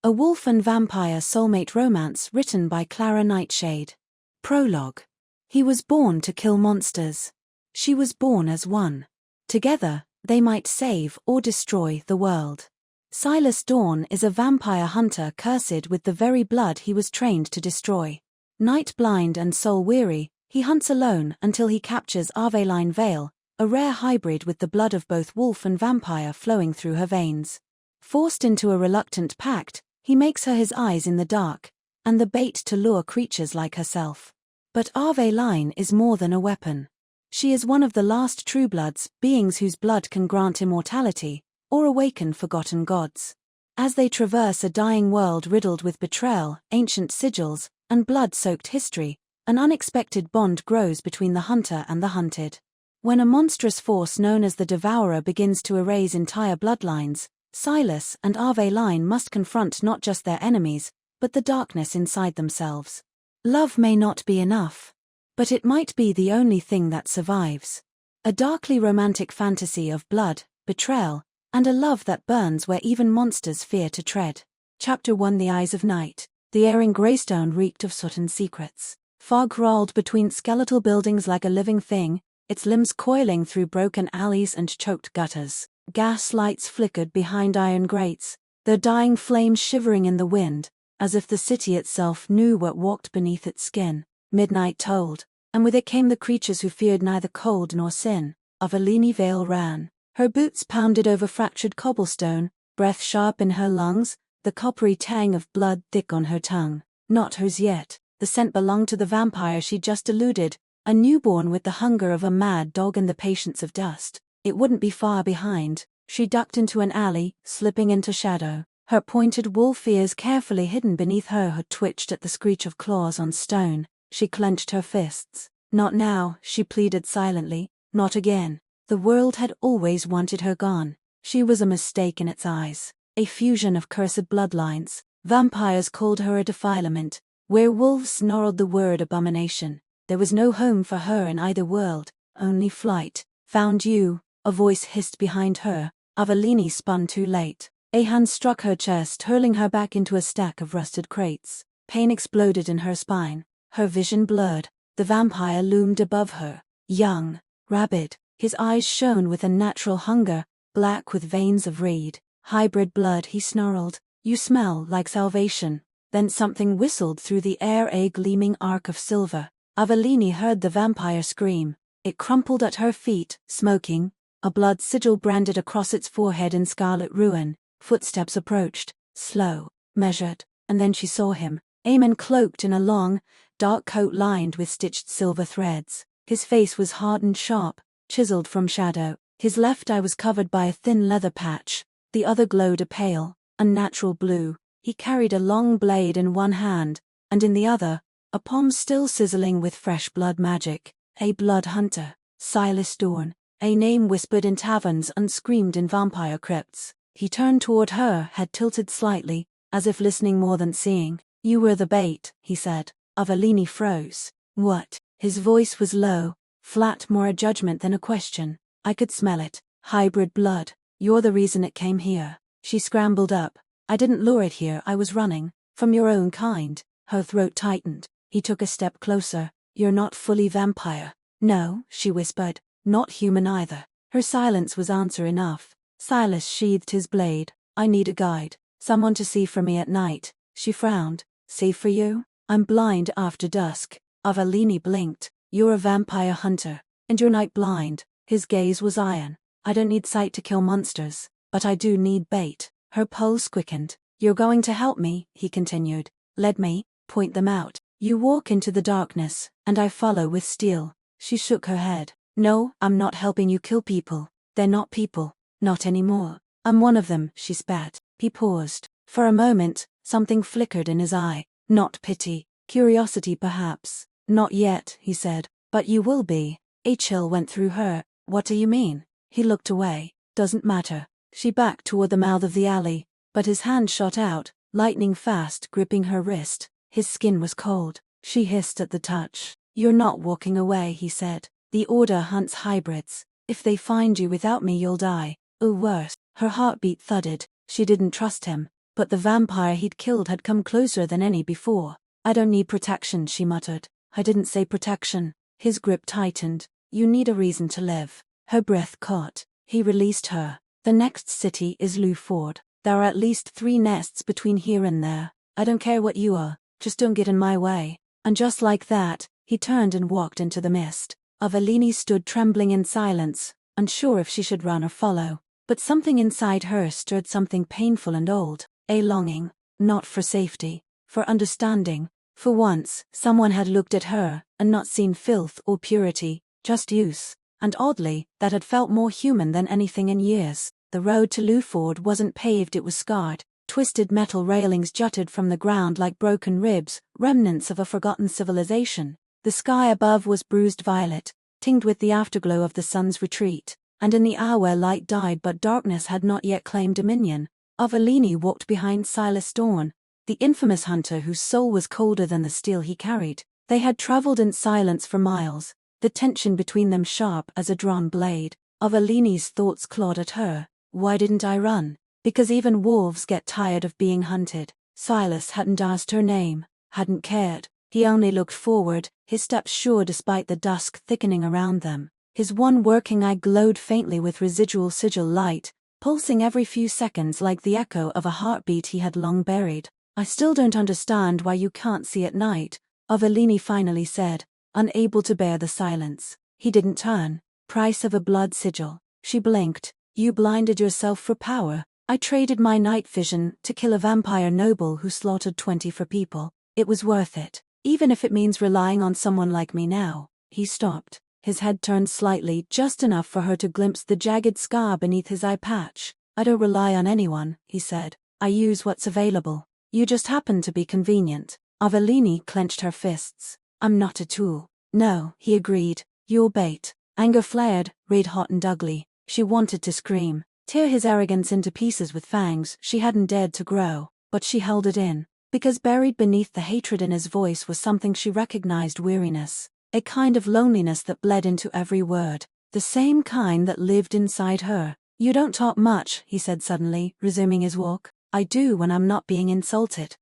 A Wolf and Vampire Soulmate Romance written by Clara Nightshade. Prologue. He was born to kill monsters. She was born as one. Together, they might save or destroy the world. Silas Dawn is a vampire hunter cursed with the very blood he was trained to destroy. Night-blind and soul-weary, he hunts alone until he captures Aveline Vale, a rare hybrid with the blood of both wolf and vampire flowing through her veins. Forced into a reluctant pact, he makes her his eyes in the dark, and the bait to lure creatures like herself. But Aveline is more than a weapon. She is one of the last truebloods, beings whose blood can grant immortality, or awaken forgotten gods. As they traverse a dying world riddled with betrayal, ancient sigils, and blood-soaked history, an unexpected bond grows between the hunter and the hunted. When a monstrous force known as the Devourer begins to erase entire bloodlines, Silas and Aveline must confront not just their enemies, but the darkness inside themselves. Love may not be enough, but it might be the only thing that survives. A darkly romantic fantasy of blood, betrayal, and a love that burns where even monsters fear to tread. Chapter 1. The Eyes of Night. The air in Greystone reeked of soot and secrets. Fog rolled between skeletal buildings like a living thing, its limbs coiling through broken alleys and choked gutters. Gas lights flickered behind iron grates, their dying flames shivering in the wind, as if the city itself knew what walked beneath its skin. Midnight tolled, and with it came the creatures who feared neither cold nor sin. Aveline Vale ran. Her boots pounded over fractured cobblestone, breath sharp in her lungs, the coppery tang of blood thick on her tongue. Not hers yet. The scent belonged to the vampire she'd just eluded, a newborn with the hunger of a mad dog and the patience of dust. It wouldn't be far behind. She ducked into an alley, slipping into shadow. Her pointed wolf ears carefully hidden beneath her hood twitched at the screech of claws on stone. She clenched her fists. Not now, she pleaded silently. Not again. The world had always wanted her gone. She was a mistake in its eyes. A fusion of cursed bloodlines. Vampires called her a defilement. Werewolves snarled the word abomination. There was no home for her in either world, only flight. Found you. A voice hissed behind her. Aveline spun too late. A hand struck her chest, hurling her back into a stack of rusted crates. Pain exploded in her spine. Her vision blurred. The vampire loomed above her. Young. Rabid. His eyes shone with a natural hunger, black with veins of reed. Hybrid blood, he snarled. You smell like salvation. Then something whistled through the air, a gleaming arc of silver. Aveline heard the vampire scream. It crumpled at her feet, smoking. A blood sigil branded across its forehead in scarlet ruin. Footsteps approached, slow, measured, and then she saw him, a man cloaked in a long, dark coat lined with stitched silver threads. His face was hard and sharp, chiseled from shadow. His left eye was covered by a thin leather patch, the other glowed a pale, unnatural blue. He carried a long blade in one hand, and in the other, a palm still sizzling with fresh blood magic. A blood hunter, Silas Dawn. A name whispered in taverns, unscreamed in vampire crypts. He turned toward her, head tilted slightly, as if listening more than seeing. You were the bait, he said. Aveline froze. What? His voice was low, flat, more a judgment than a question. I could smell it. Hybrid blood. You're the reason it came here. She scrambled up. I didn't lure it here, I was running. From your own kind. Her throat tightened. He took a step closer. You're not fully vampire. No, she whispered. Not human either. Her silence was answer enough. Silas sheathed his blade. I need a guide. Someone to see for me at night. She frowned. See for you? I'm blind after dusk. Aveline blinked. You're a vampire hunter. And you're night blind. His gaze was iron. I don't need sight to kill monsters. But I do need bait. Her pulse quickened. You're going to help me, he continued. Let me point them out. You walk into the darkness, and I follow with steel. She shook her head. No, I'm not helping you kill people. They're not people. Not anymore. I'm one of them, she spat. He paused. For a moment, something flickered in his eye. Not pity. Curiosity perhaps. Not yet, he said. But you will be. A chill went through her. What do you mean? He looked away. Doesn't matter. She backed toward the mouth of the alley, but his hand shot out, lightning fast, gripping her wrist. His skin was cold. She hissed at the touch. You're not walking away, he said. The Order hunts hybrids. If they find you without me, you'll die. Or worse. Her heartbeat thudded. She didn't trust him. but the vampire he'd killed had come closer than any before. I don't need protection, she muttered. I didn't say protection. His grip tightened. You need a reason to live. Her breath caught. He released her. The next city is Luford. There are at least 3 nests between here and there. I don't care what you are, just don't get in my way. And just like that, he turned and walked into the mist. Avelini stood trembling in silence, unsure if she should run or follow. But something inside her stirred something painful and old. A longing, not for safety, for understanding. For once, someone had looked at her, and not seen filth or purity, just use. And oddly, that had felt more human than anything in years. The road to Luford wasn't paved, it was scarred. Twisted metal railings jutted from the ground like broken ribs, remnants of a forgotten civilization. The sky above was bruised violet, tinged with the afterglow of the sun's retreat. And in the hour light died but darkness had not yet claimed dominion, Avelini walked behind Silas Dorn, the infamous hunter whose soul was colder than the steel he carried. They had traveled in silence for miles, the tension between them sharp as a drawn blade. Avelini's thoughts clawed at her. Why didn't I run? Because even wolves get tired of being hunted. Silas hadn't asked her name, hadn't cared. He only looked forward, his steps sure despite the dusk thickening around them. His one working eye glowed faintly with residual sigil light, pulsing every few seconds like the echo of a heartbeat he had long buried. I still don't understand why you can't see at night, Avelini finally said, unable to bear the silence. He didn't turn. Price of a blood sigil. She blinked. You blinded yourself for power. I traded my night vision to kill a vampire noble who slaughtered 20 for people. It was worth it, even if it means relying on someone like me now. He stopped. His head turned slightly, just enough for her to glimpse the jagged scar beneath his eye patch. I don't rely on anyone, he said. I use what's available. You just happen to be convenient. Avelini clenched her fists. I'm not a tool. No, he agreed. You're bait. Anger flared, red hot and ugly. She wanted to scream, tear his arrogance into pieces with fangs she hadn't dared to grow, but she held it in, because buried beneath the hatred in his voice was something she recognized: weariness, a kind of loneliness that bled into every word, the same kind that lived inside her. You don't talk much, he said suddenly, resuming his walk. I do when I'm not being insulted.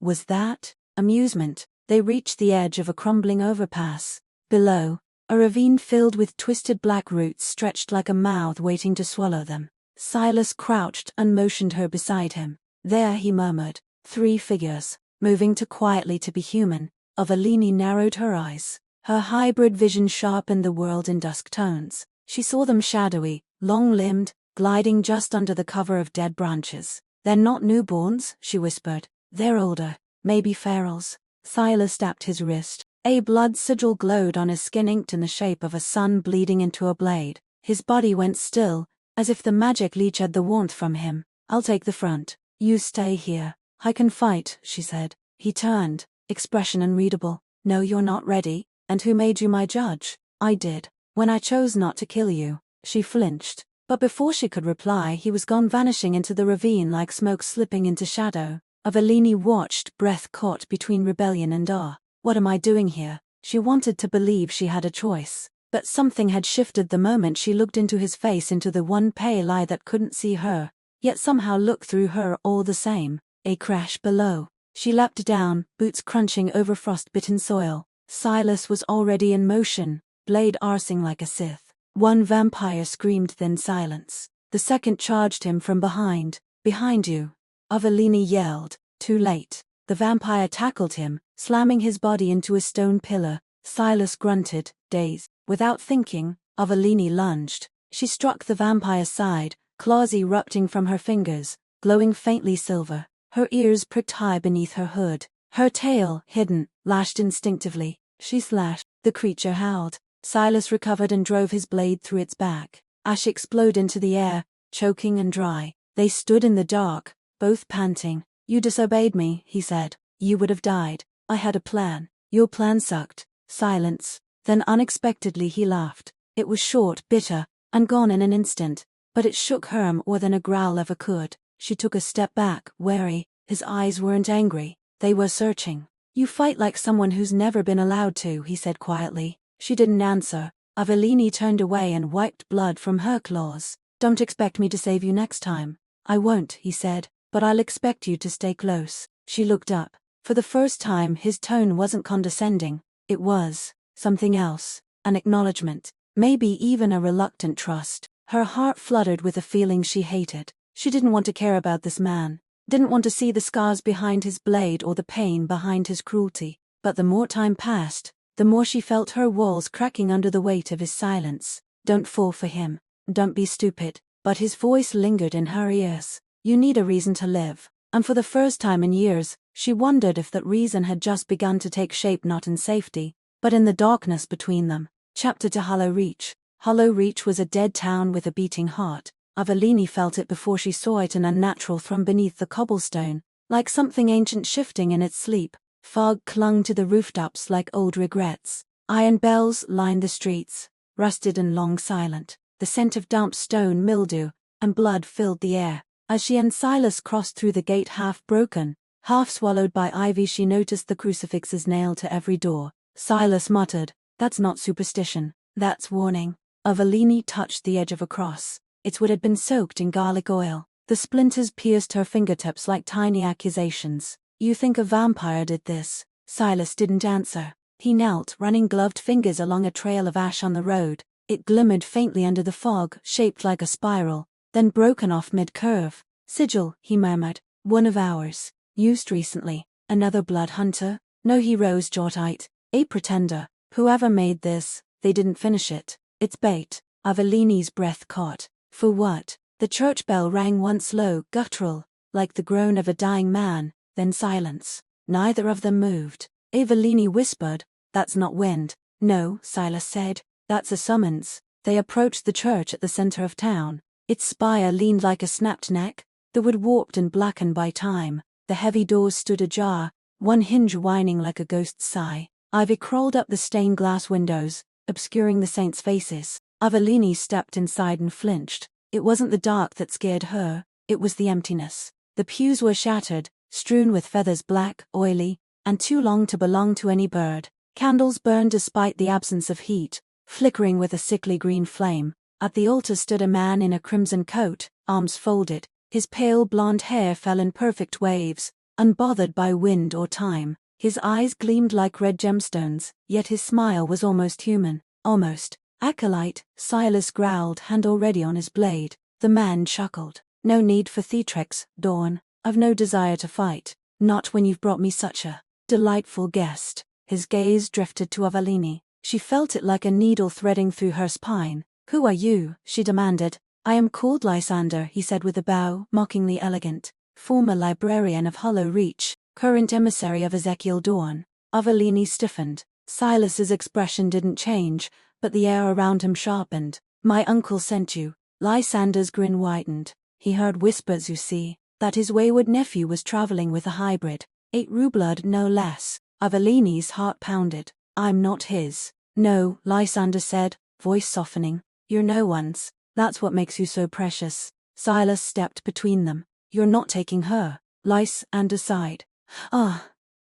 Was that amusement? They reached the edge of a crumbling overpass. Below, a ravine filled with twisted black roots stretched like a mouth waiting to swallow them. Silas crouched and motioned her beside him. There, he murmured. 3 figures, moving too quietly to be human. Avelini narrowed her eyes. Her hybrid vision sharpened the world in dusk tones. She saw them shadowy, long-limbed, gliding just under the cover of dead branches. They're not newborns, she whispered. They're older, maybe ferals. Silas tapped his wrist. A blood sigil glowed on his skin, inked in the shape of a sun bleeding into a blade. His body went still, as if the magic leech had the warmth from him. I'll take the front. You stay here. I can fight, she said. He turned, expression unreadable. No, you're not ready. And who made you my judge? I did. When I chose not to kill you. She flinched. But before she could reply, he was gone, vanishing into the ravine like smoke slipping into shadow. Avelini watched, breath caught between rebellion and awe. What am I doing here? She wanted to believe she had a choice. But something had shifted the moment she looked into his face, into the one pale eye that couldn't see her, yet somehow looked through her all the same. A crash below. She leapt down, boots crunching over frost-bitten soil. Silas was already in motion, blade arsing like a scythe. One vampire screamed, then silence. The second charged him from behind. Behind you. Avelini yelled. Too late. The vampire tackled him, slamming his body into a stone pillar. Silas grunted, dazed. Without thinking, Avelini lunged. She struck the vampire's side, claws erupting from her fingers, glowing faintly silver. Her ears pricked high beneath her hood. Her tail, hidden, lashed instinctively. She slashed. The creature howled. Silas recovered and drove his blade through its back. Ash exploded into the air, choking and dry. They stood in the dark, both panting. You disobeyed me, he said. You would have died. I had a plan. Your plan sucked. Silence. Then unexpectedly he laughed. It was short, bitter, and gone in an instant, but it shook her more than a growl ever could. She took a step back, wary. His eyes weren't angry. They were searching. You fight like someone who's never been allowed to, he said quietly. She didn't answer. Avelini turned away and wiped blood from her claws. Don't expect me to save you next time. I won't, he said. but I'll expect you to stay close." She looked up. For the first time his tone wasn't condescending, it was something else, an acknowledgement, maybe even a reluctant trust. Her heart fluttered with a feeling she hated. She didn't want to care about this man, didn't want to see the scars behind his blade or the pain behind his cruelty. But the more time passed, the more she felt her walls cracking under the weight of his silence. "Don't fall for him. Don't be stupid." But his voice lingered in her ears. "You need a reason to live." And for the first time in years, she wondered if that reason had just begun to take shape, not in safety, but in the darkness between them. Chapter to Hollow Reach. Hollow Reach was a dead town with a beating heart. Avellini felt it before she saw it, an unnatural thrum beneath the cobblestone, like something ancient shifting in its sleep. Fog clung to the rooftops like old regrets. Iron bells lined the streets, rusted and long silent. The scent of damp stone, mildew, and blood filled the air. As she and Silas crossed through the gate, half broken, half swallowed by ivy, she noticed the crucifixes nailed to every door. Silas muttered, "That's not superstition, that's warning." Avellini touched the edge of a cross. Its wood had been soaked in garlic oil. The splinters pierced her fingertips like tiny accusations. "You think a vampire did this?" Silas didn't answer. He knelt, running gloved fingers along a trail of ash on the road. It glimmered faintly under the fog, shaped like a spiral, then broken off mid-curve. "Sigil," he murmured. "One of ours. Used recently. Another blood hunter?" "No," he rose, jaw-tight. "A pretender. Whoever made this, they didn't finish it. It's bait." Avellini's breath caught. "For what?" The church bell rang once, low, guttural, like the groan of a dying man, then silence. Neither of them moved. Avellini whispered, "That's not wind." "No," Silas said. "That's a summons." They approached the church at the center of town. Its spire leaned like a snapped neck, the wood warped and blackened by time. The heavy doors stood ajar, one hinge whining like a ghost's sigh. Ivy crawled up the stained glass windows, obscuring the saints' faces. Avellini stepped inside and flinched. It wasn't the dark that scared her, it was the emptiness. The pews were shattered, strewn with feathers, black, oily, and too long to belong to any bird. Candles burned despite the absence of heat, flickering with a sickly green flame. At the altar stood a man in a crimson coat, arms folded. His pale blonde hair fell in perfect waves, unbothered by wind or time. His eyes gleamed like red gemstones, yet his smile was almost human. Almost. "Acolyte," Silas growled, hand already on his blade. The man chuckled. "No need for theatrics, Dawn. I've no desire to fight. Not when you've brought me such a delightful guest." His gaze drifted to Avellini. She felt it like a needle threading through her spine. "Who are you?" she demanded. "I am called Lysander," he said with a bow, mockingly elegant. "Former librarian of Hollow Reach, current emissary of Ezekiel Dawn." Avellini stiffened. Silas's expression didn't change, but the air around him sharpened. "My uncle sent you." Lysander's grin widened. He heard whispers, you see, that his wayward nephew was traveling with a hybrid. 8 roublard, no less. Avellini's heart pounded. "I'm not his." "No," Lysander said, voice softening. "You're no one's. That's what makes you so precious." Silas stepped between them. "You're not taking her." Lysander sighed. "Ah."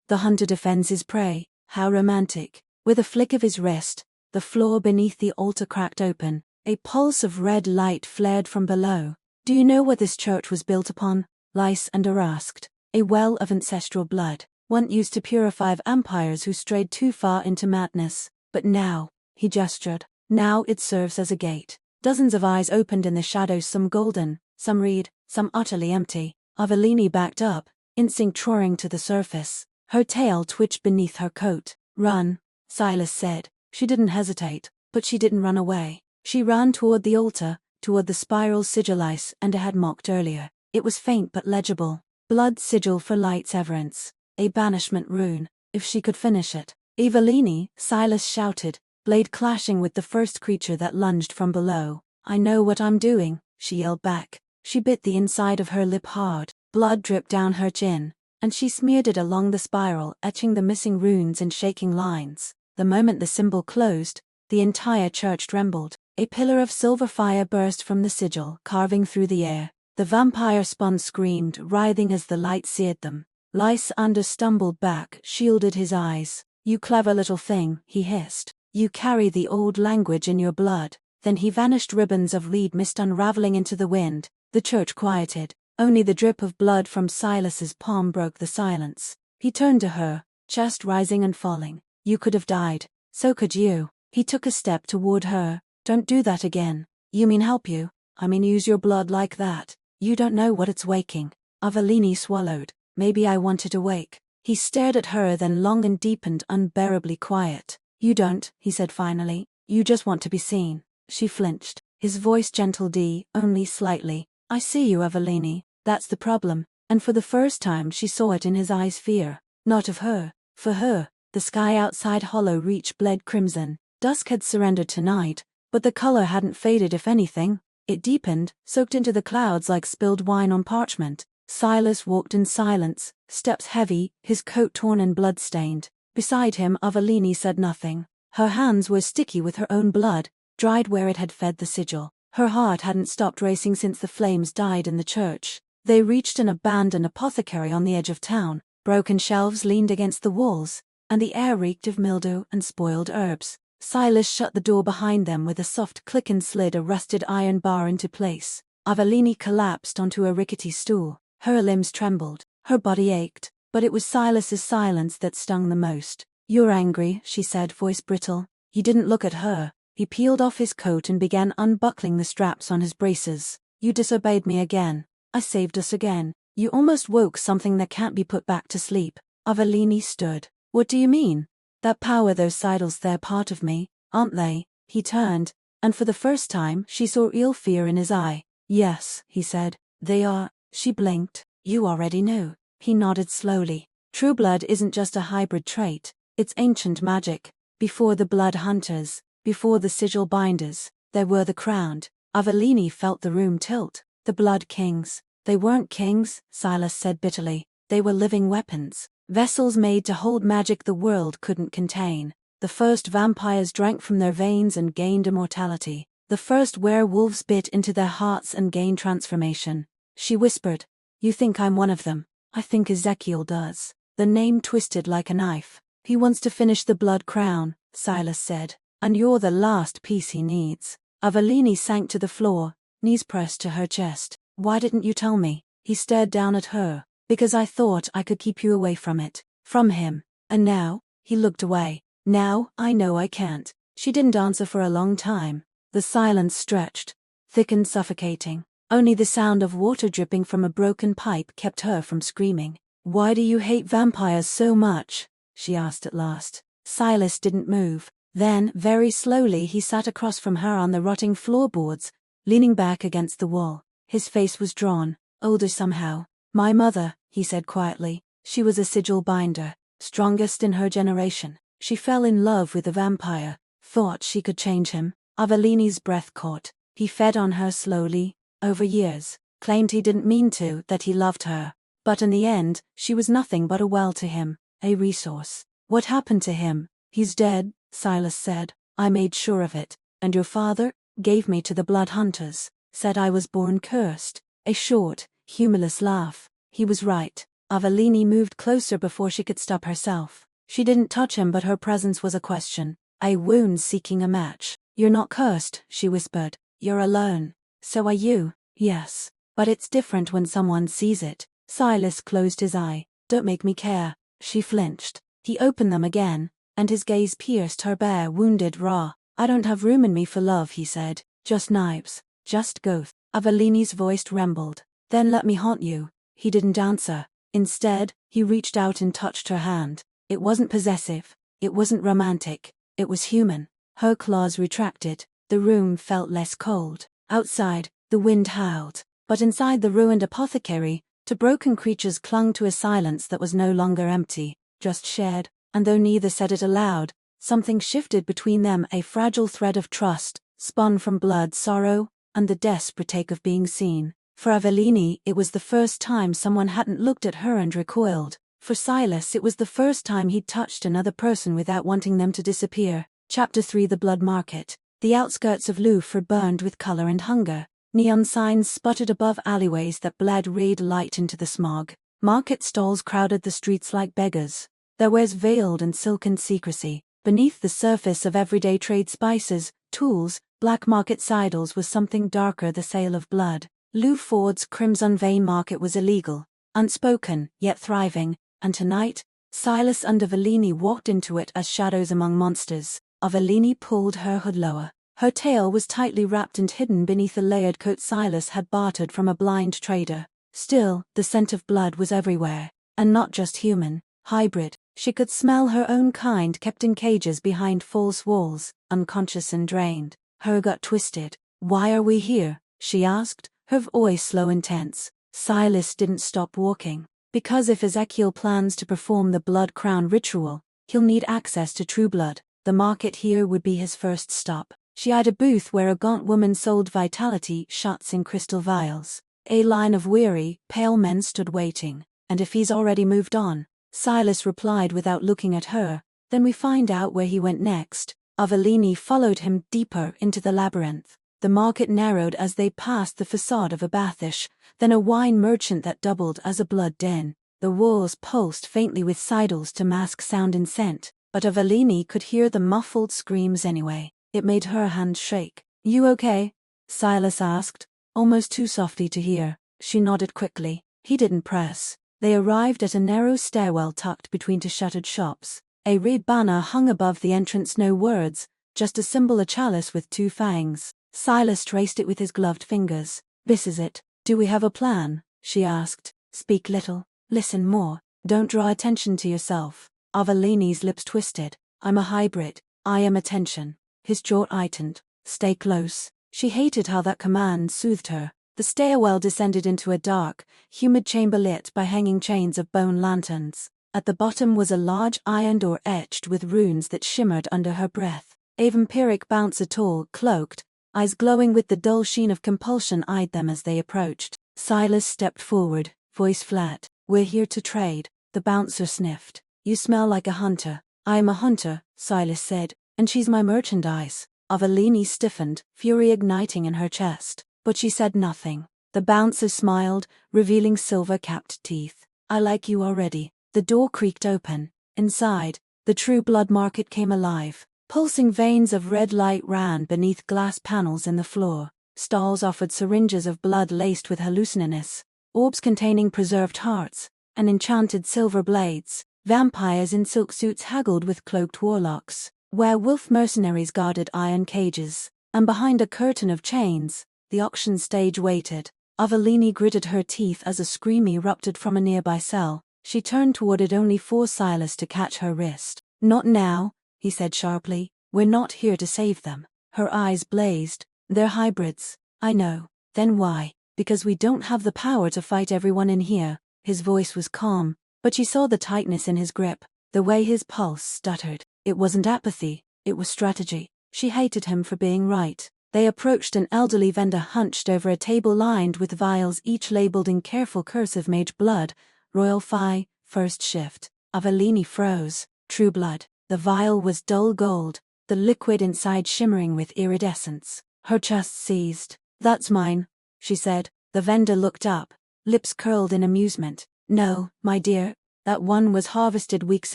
The hunter defends his prey. How romantic. With a flick of his wrist, the floor beneath the altar cracked open. A pulse of red light flared from below. "Do you know what this church was built upon?" Lysander asked. "A well of ancestral blood, one used to purify vampires who strayed too far into madness. But now," he gestured, "now it serves as a gate." Dozens of eyes opened in the shadows, some golden, some red, some utterly empty. Avellini backed up, instinct roaring to the surface. Her tail twitched beneath her coat. "Run," Silas said. She didn't hesitate, but she didn't run away. She ran toward the altar, toward the spiral sigil Lysander had mocked earlier. It was faint but legible. Blood sigil for light severance. A banishment rune. If she could finish it. "Avellini," Silas shouted, blade clashing with the first creature that lunged from below. "I know what I'm doing," she yelled back. She bit the inside of her lip hard. Blood dripped down her chin, and she smeared it along the spiral, etching the missing runes in shaking lines. The moment the symbol closed, the entire church trembled. A pillar of silver fire burst from the sigil, carving through the air. The vampire spawn screamed, writhing as the light seared them. Lysander stumbled back, shielded his eyes. "You clever little thing," he hissed. "You carry the old language in your blood." Then he vanished, ribbons of reed mist unraveling into the wind. The church quieted. Only the drip of blood from Silas's palm broke the silence. He turned to her, chest rising and falling. You could have died. So could you. He took a step toward her. Don't do that again. You mean help you? I mean use your blood like that. You don't know what it's waking. Avellini swallowed. Maybe I wanted to wake. He stared at her, then long and deep and unbearably quiet. You don't, he said finally. You just want to be seen. She flinched. His voice gentle only slightly. I see you, Avellini. That's the problem. And for the first time she saw it in his eyes, fear. Not of her. For her. The sky outside Hollow Reach bled crimson. Dusk had surrendered tonight, but the color hadn't faded. If anything, it deepened, soaked into the clouds like spilled wine on parchment. Silas walked in silence, steps heavy, his coat torn and blood-stained. Beside him, Avellini said nothing. Her hands were sticky with her own blood, dried where it had fed the sigil. Her heart hadn't stopped racing since the flames died in the church. They reached an abandoned apothecary on the edge of town. Broken shelves leaned against the walls, and the air reeked of mildew and spoiled herbs. Silas shut the door behind them with a soft click and slid a rusted iron bar into place. Avellini collapsed onto a rickety stool. Her limbs trembled, her body ached, but it was Silas's silence that stung the most. You're angry, she said, voice brittle. He didn't look at her. He peeled off his coat and began unbuckling the straps on his braces. You disobeyed me again. I saved us again. You almost woke something that can't be put back to sleep. Avellini stood. What do you mean? That power, those sidles, they're part of me, aren't they? He turned, and for the first time she saw real fear in his eye. Yes, he said, they are. She blinked. You already knew. He nodded slowly. True blood isn't just a hybrid trait, it's ancient magic. Before the blood hunters, before the sigil binders, there were the crowned. Avellini felt the room tilt. The blood kings. They weren't kings, Silas said bitterly. They were living weapons. Vessels made to hold magic the world couldn't contain. The first vampires drank from their veins and gained immortality. The first werewolves bit into their hearts and gained transformation. She whispered, You think I'm one of them? I think Ezekiel does. The name twisted like a knife. He wants to finish the blood crown, Silas said. And you're the last piece he needs. Avellini sank to the floor, knees pressed to her chest. Why didn't you tell me? He stared down at her. Because I thought I could keep you away from it. From him. And now? He looked away. Now, I know I can't. She didn't answer for a long time. The silence stretched, thick and suffocating. Only the sound of water dripping from a broken pipe kept her from screaming. Why do you hate vampires so much? She asked at last. Silas didn't move. Then, very slowly, he sat across from her on the rotting floorboards, leaning back against the wall. His face was drawn, older somehow. My mother, he said quietly. She was a sigil binder, strongest in her generation. She fell in love with a vampire, thought she could change him. Avellini's breath caught. He fed on her slowly, over years, claimed he didn't mean to, that he loved her. But in the end, she was nothing but a well to him, a resource. What happened to him? He's dead, Silas said. I made sure of it. And your father? Gave me to the blood hunters. Said I was born cursed. A short, humorless laugh. He was right. Avellini moved closer before she could stop herself. She didn't touch him, but her presence was a question. A wound seeking a match. You're not cursed, she whispered. You're alone. So are you. Yes. But it's different when someone sees it. Silas closed his eye. Don't make me care. She flinched. He opened them again, and his gaze pierced her bare, wounded raw. I don't have room in me for love, he said. Just knives. Just growth. Avellini's voice trembled. Then let me haunt you. He didn't answer. Instead, he reached out and touched her hand. It wasn't possessive. It wasn't romantic. It was human. Her claws retracted. The room felt less cold. Outside, the wind howled. But inside the ruined apothecary, two broken creatures clung to a silence that was no longer empty, just shared. And though neither said it aloud, something shifted between them, a fragile thread of trust, spun from blood, sorrow, and the desperate ache of being seen. For Avellini, it was the first time someone hadn't looked at her and recoiled. For Silas, it was the first time he'd touched another person without wanting them to disappear. Chapter 3: The Blood Market. The outskirts of Louvre burned with color and hunger. Neon signs sputtered above alleyways that bled red light into the smog. Market stalls crowded the streets like beggars. There was veiled and silken secrecy. Beneath the surface of everyday trade, spices, tools, black market sidles, was something darker, the sale of blood. Luford's Crimson Vein market was illegal, unspoken, yet thriving, and tonight, Silas and Avellini walked into it as shadows among monsters. Avellini pulled her hood lower. Her tail was tightly wrapped and hidden beneath a layered coat Silas had bartered from a blind trader. Still, the scent of blood was everywhere, and not just human, hybrid. She could smell her own kind kept in cages behind false walls, unconscious and drained. Her gut twisted. "Why are we here?" she asked, her voice slow and tense. Silas didn't stop walking. "Because if Ezekiel plans to perform the blood crown ritual, he'll need access to true blood. The market here would be his first stop." She eyed a booth where a gaunt woman sold vitality shots in crystal vials. A line of weary, pale men stood waiting. "And if he's already moved on?" Silas replied without looking at her. "Then we find out where he went next." Avellini followed him deeper into the labyrinth. The market narrowed as they passed the facade of a bathish, then a wine merchant that doubled as a blood den. The walls pulsed faintly with sidles to mask sound and scent, but Avellini could hear the muffled screams anyway. It made her hand shake. "You okay?" Silas asked, almost too softly to hear. She nodded quickly. He didn't press. They arrived at a narrow stairwell tucked between two shuttered shops. A red banner hung above the entrance, no words, just a symbol, a chalice with two fangs. Silas traced it with his gloved fingers. "This is it. Do we have a plan?" she asked. "Speak little, listen more, don't draw attention to yourself." Avellini's lips twisted. "I'm a hybrid. I am attention." His jaw tightened. "Stay close." She hated how that command soothed her. The stairwell descended into a dark, humid chamber lit by hanging chains of bone lanterns. At the bottom was a large iron door etched with runes that shimmered under her breath. A vampiric bouncer, tall, cloaked, eyes glowing with the dull sheen of compulsion, eyed them as they approached. Silas stepped forward, voice flat. "We're here to trade." The bouncer sniffed. "You smell like a hunter." "I am a hunter," Silas said, "and she's my merchandise." Avellini stiffened, fury igniting in her chest, but she said nothing. The bouncer smiled, revealing silver-capped teeth. "I like you already." The door creaked open. Inside, the True Blood market came alive. Pulsing veins of red light ran beneath glass panels in the floor. Stalls offered syringes of blood laced with hallucinogens, orbs containing preserved hearts, and enchanted silver blades. Vampires in silk suits haggled with cloaked warlocks. Werewolf mercenaries guarded iron cages, and behind a curtain of chains, the auction stage waited. Avellini gritted her teeth as a scream erupted from a nearby cell. She turned toward it only for Silas to catch her wrist. "Not now," he said sharply. "We're not here to save them." Her eyes blazed. "They're hybrids." "I know." "Then why?" "Because we don't have the power to fight everyone in here." His voice was calm, but she saw the tightness in his grip, the way his pulse stuttered. It wasn't apathy, it was strategy. She hated him for being right. They approached an elderly vendor hunched over a table lined with vials, each labeled in careful cursive mage blood, Royal Phi, first shift. Avellini froze. True blood. The vial was dull gold, the liquid inside shimmering with iridescence. Her chest seized. "That's mine," she said. The vendor looked up, lips curled in amusement. "No, my dear, that one was harvested weeks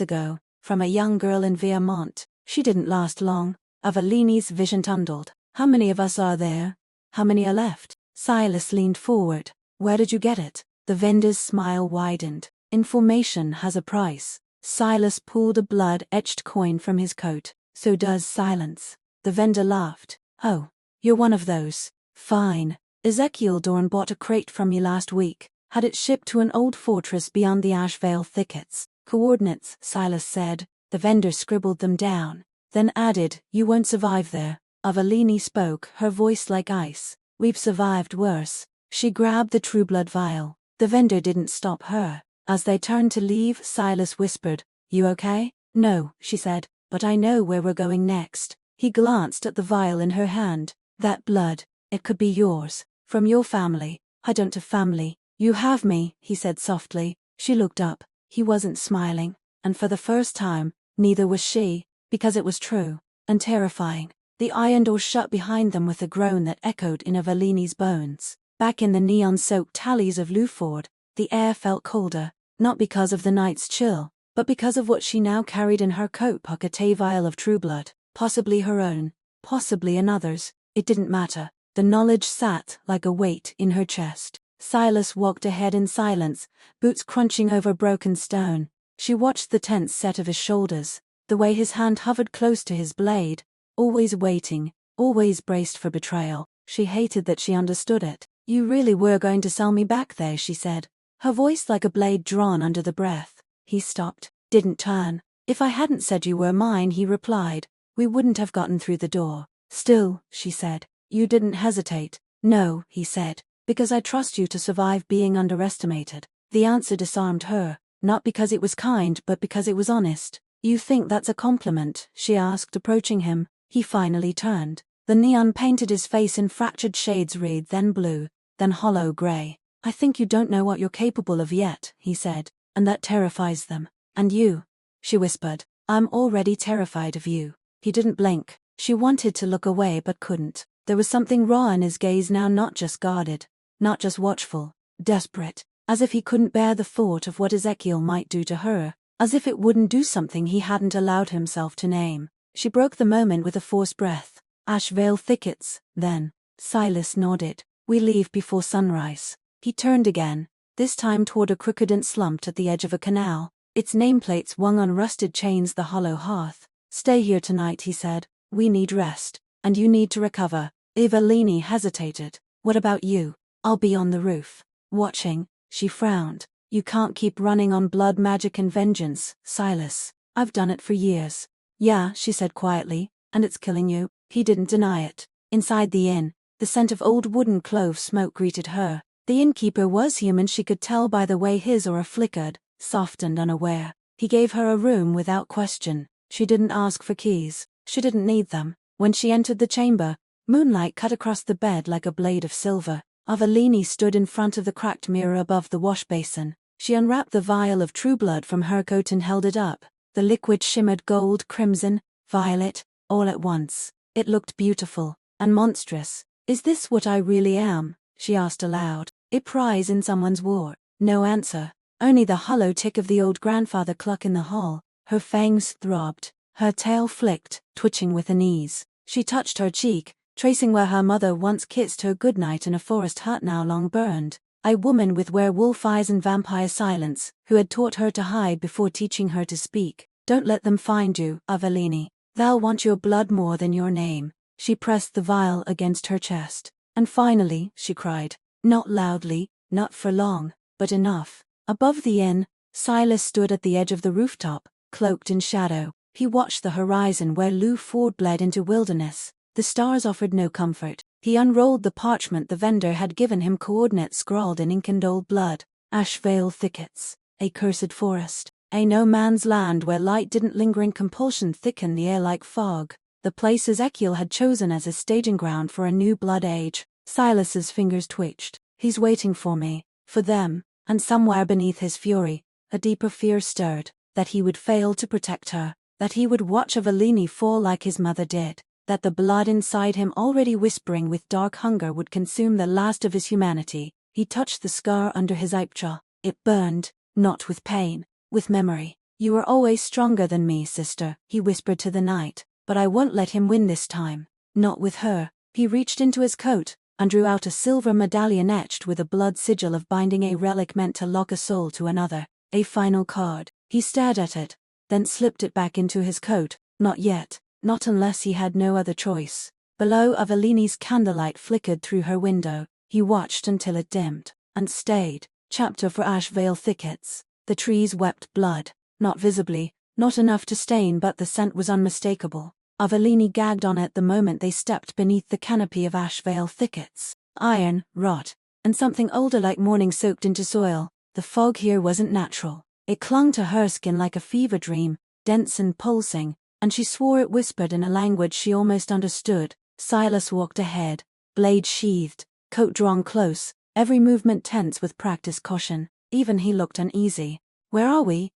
ago, from a young girl in Vermont. She didn't last long." Avellini's vision tunneled. "How many of us are there? How many are left?" Silas leaned forward. "Where did you get it?" The vendor's smile widened. "Information has a price." Silas pulled a blood-etched coin from his coat. "So does silence." The vendor laughed. "Oh, you're one of those. Fine. Ezekiel Dorn bought a crate from you last week. Had it shipped to an old fortress beyond the Ashvale thickets." "Coordinates," Silas said. The vendor scribbled them down, then added, "You won't survive there." Avellini spoke, her voice like ice. "We've survived worse." She grabbed the True Blood vial. The vendor didn't stop her. As they turned to leave, Silas whispered, "You okay?" "No," she said, "but I know where we're going next." He glanced at the vial in her hand. "That blood, it could be yours, from your family." "I don't have family." "You have me," he said softly. She looked up. He wasn't smiling, and for the first time, neither was she, because it was true, and terrifying. The iron door shut behind them with a groan that echoed in Avellini's bones. Back in the neon-soaked tallies of Luford, the air felt colder, not because of the night's chill, but because of what she now carried in her coat pocket, a vial of true blood, possibly her own, possibly another's. It didn't matter. The knowledge sat like a weight in her chest. Silas walked ahead in silence, boots crunching over broken stone. She watched the tense set of his shoulders, the way his hand hovered close to his blade, always waiting, always braced for betrayal. She hated that she understood it. "You really were going to sell me back there," she said, her voice like a blade drawn under the breath. He stopped, didn't turn. "If I hadn't said you were mine," he replied, "we wouldn't have gotten through the door." "Still," she said, "you didn't hesitate." "No," he said, "because I trust you to survive being underestimated." The answer disarmed her, not because it was kind but because it was honest. "You think that's a compliment?" she asked, approaching him. He finally turned. The neon painted his face in fractured shades red, then blue, then hollow gray. "I think you don't know what you're capable of yet," he said, "and that terrifies them." "And you?" she whispered. "I'm already terrified of you." He didn't blink. She wanted to look away but couldn't. There was something raw in his gaze now, not just guarded, not just watchful, desperate, as if he couldn't bear the thought of what Ezekiel might do to her, as if it wouldn't do something he hadn't allowed himself to name. She broke the moment with a forced breath. "Ashvale Thickets, then." Silas nodded. "We leave before sunrise." He turned again, this time toward a crooked and slumped at the edge of a canal. Its nameplate swung on rusted chains the hollow hearth. "Stay here tonight," he said. "We need rest, and you need to recover." Evelini hesitated. "What about you?" "I'll be on the roof, watching." She frowned. "You can't keep running on blood, magic and vengeance, Silas. I've done it for years." "Yeah," she said quietly, "and it's killing you." He didn't deny it. Inside the inn, the scent of old wooden clove smoke greeted her. The innkeeper was human, she could tell by the way his aura flickered, soft and unaware. He gave her a room without question. She didn't ask for keys. She didn't need them. When she entered the chamber, moonlight cut across the bed like a blade of silver. Avelini stood in front of the cracked mirror above the wash basin. She unwrapped the vial of true blood from her coat and held it up. The liquid shimmered gold, crimson, violet, all at once. It looked beautiful and monstrous. "Is this what I really am?" she asked aloud. A prize in someone's war. No answer. Only the hollow tick of the old grandfather clock in the hall. Her fangs throbbed. Her tail flicked, twitching with unease. She touched her cheek, tracing where her mother once kissed her goodnight in a forest hut now long burned. A woman with werewolf eyes and vampire silence, who had taught her to hide before teaching her to speak. "Don't let them find you, Avelini. They'll want your blood more than your name." She pressed the vial against her chest. "And finally," she cried. Not loudly, not for long, but enough. Above the inn, Silas stood at the edge of the rooftop, cloaked in shadow. He watched the horizon where Lou Ford bled into wilderness. The stars offered no comfort. He unrolled the parchment the vendor had given him, coordinates scrawled in ink and old blood. Ashvale Thickets. A cursed forest. A no-man's land where light didn't linger in compulsion thicken the air like fog. The place Ezekiel had chosen as his staging ground for a new blood age. Silas's fingers twitched. "He's waiting for me. For them." And somewhere beneath his fury, a deeper fear stirred. That he would fail to protect her. That he would watch Avelini fall like his mother did. That the blood inside him, already whispering with dark hunger, would consume the last of his humanity. He touched the scar under his apejaw. It burned, not with pain, with memory. "You were always stronger than me, sister," he whispered to the night. "But I won't let him win this time. Not with her." He reached into his coat and drew out a silver medallion etched with a blood sigil of binding, a relic meant to lock a soul to another. A final card. He stared at it, then slipped it back into his coat. Not yet. Not unless he had no other choice. Below, Avelini's candlelight flickered through her window. He watched until it dimmed, and stayed. Chapter for Ashvale Thickets. The trees wept blood. Not visibly, not enough to stain, but the scent was unmistakable. Avelini gagged on it the moment they stepped beneath the canopy of Ashvale Thickets. Iron, rot, and something older like morning soaked into soil. The fog here wasn't natural. It clung to her skin like a fever dream, dense and pulsing, and she swore it whispered in a language she almost understood. Silas walked ahead, blade sheathed, coat drawn close, every movement tense with practiced caution. Even he looked uneasy. "Where are we?"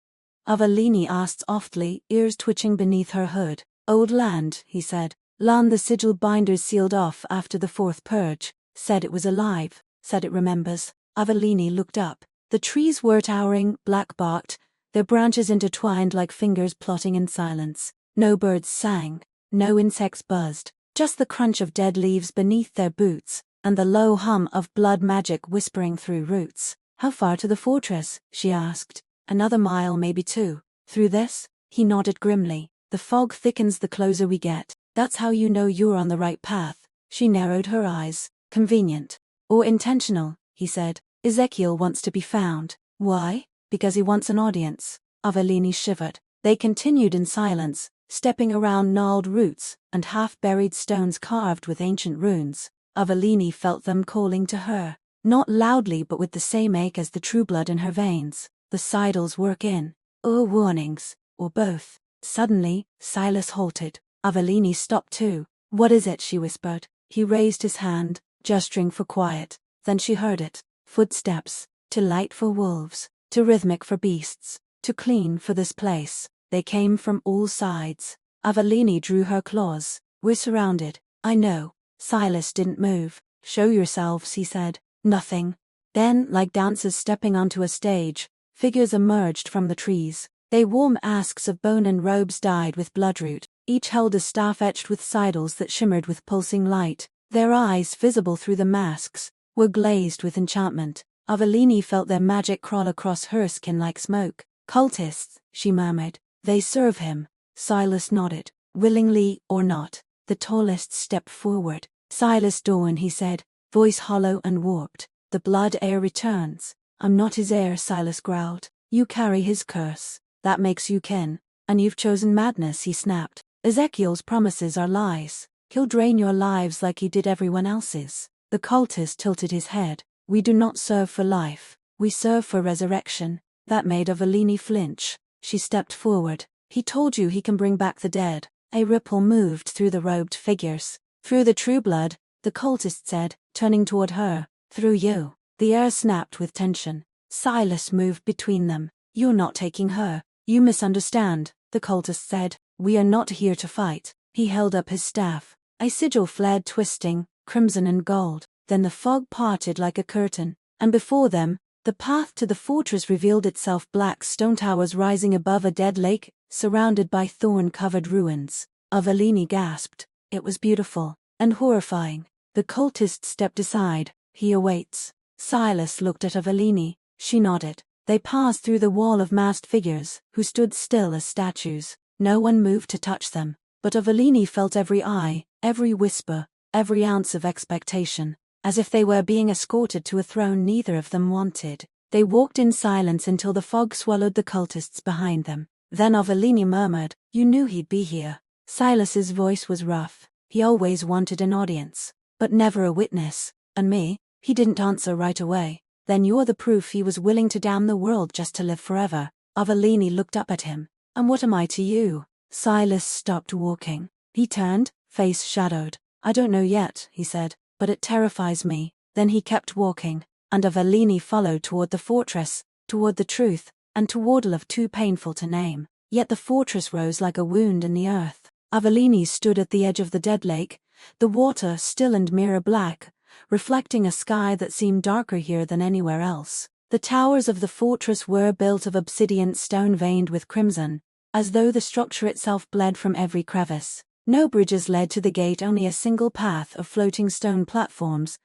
Avelini asked softly, ears twitching beneath her hood. "Old land," he said. "Land the sigil binders sealed off after the fourth purge. Said it was alive. Said it remembers." Avelini looked up. The trees were towering, black-barked, their branches intertwined like fingers plotting in silence. No birds sang. No insects buzzed. just the crunch of dead leaves beneath their boots, and the low hum of blood magic whispering through roots. "How far to the fortress?" she asked. "Another mile, maybe 2. Through this?" He nodded grimly. "The fog thickens the closer we get. That's how you know you're on the right path." She narrowed her eyes. "Convenient. Or intentional," he said. "Ezekiel wants to be found." "Why?" "Because he wants an audience." Avellini shivered. They continued in silence, stepping around gnarled roots and half-buried stones carved with ancient runes. Avellini felt them calling to her, not loudly but with the same ache as the true blood in her veins. The sidles work in, or warnings, or both. Suddenly, Silas halted. Avellini stopped too. "What is it?" she whispered. He raised his hand, gesturing for quiet. Then she heard it. Footsteps. Too light for wolves, too rhythmic for beasts, too clean for this place. They came from all sides. Avellini drew her claws. "We're surrounded." "I know." Silas didn't move. "Show yourselves," he said. Nothing. Then, like dancers stepping onto a stage, figures emerged from the trees. They wore masks of bone and robes dyed with bloodroot. Each held a staff etched with sidles that shimmered with pulsing light. Their eyes, visible through the masks, were glazed with enchantment. Avellini felt their magic crawl across her skin like smoke. "Cultists," she murmured. "They serve him." Silas nodded. "Willingly or not." The tallest stepped forward. "Silas Dorn," he said, voice hollow and warped. "The blood heir returns." "I'm not his heir," Silas growled. "You carry his curse. That makes you kin. And you've chosen madness," he snapped. "Ezekiel's promises are lies. He'll drain your lives like he did everyone else's." The cultist tilted his head. "We do not serve for life. We serve for resurrection." That made Avellini flinch. She stepped forward. "He told you he can bring back the dead." A ripple moved through the robed figures. "Through the true blood," the cultist said, turning toward her. "Through you." The air snapped with tension. Silas moved between them. "You're not taking her. You misunderstand," the cultist said. "We are not here to fight." He held up his staff. A sigil flared, twisting, crimson and gold. Then the fog parted like a curtain, and before them, the path to the fortress revealed itself, black stone towers rising above a dead lake, surrounded by thorn-covered ruins. Avellini gasped. It was beautiful and horrifying. The cultist stepped aside. "He awaits." Silas looked at Avellini. She nodded. They passed through the wall of masked figures, who stood still as statues. No one moved to touch them, but Avellini felt every eye, every whisper, every ounce of expectation, as if they were being escorted to a throne neither of them wanted. They walked in silence until the fog swallowed the cultists behind them. Then Avellini murmured, "You knew he'd be here." Silas's voice was rough. "He always wanted an audience, but never a witness. And me?" He didn't answer right away. "Then you're the proof he was willing to damn the world just to live forever." Avellini looked up at him. "And what am I to you?" Silas stopped walking. He turned, face shadowed. "I don't know yet," he said, "but it terrifies me." Then he kept walking, and Avellini followed toward the fortress, toward the truth, and toward a love too painful to name. Yet the fortress rose like a wound in the earth. Avellini stood at the edge of the dead lake, the water still and mirror black, reflecting a sky that seemed darker here than anywhere else. The towers of the fortress were built of obsidian stone veined with crimson, as though the structure itself bled from every crevice. No bridges led to the gate, only a single path of floating stone platforms,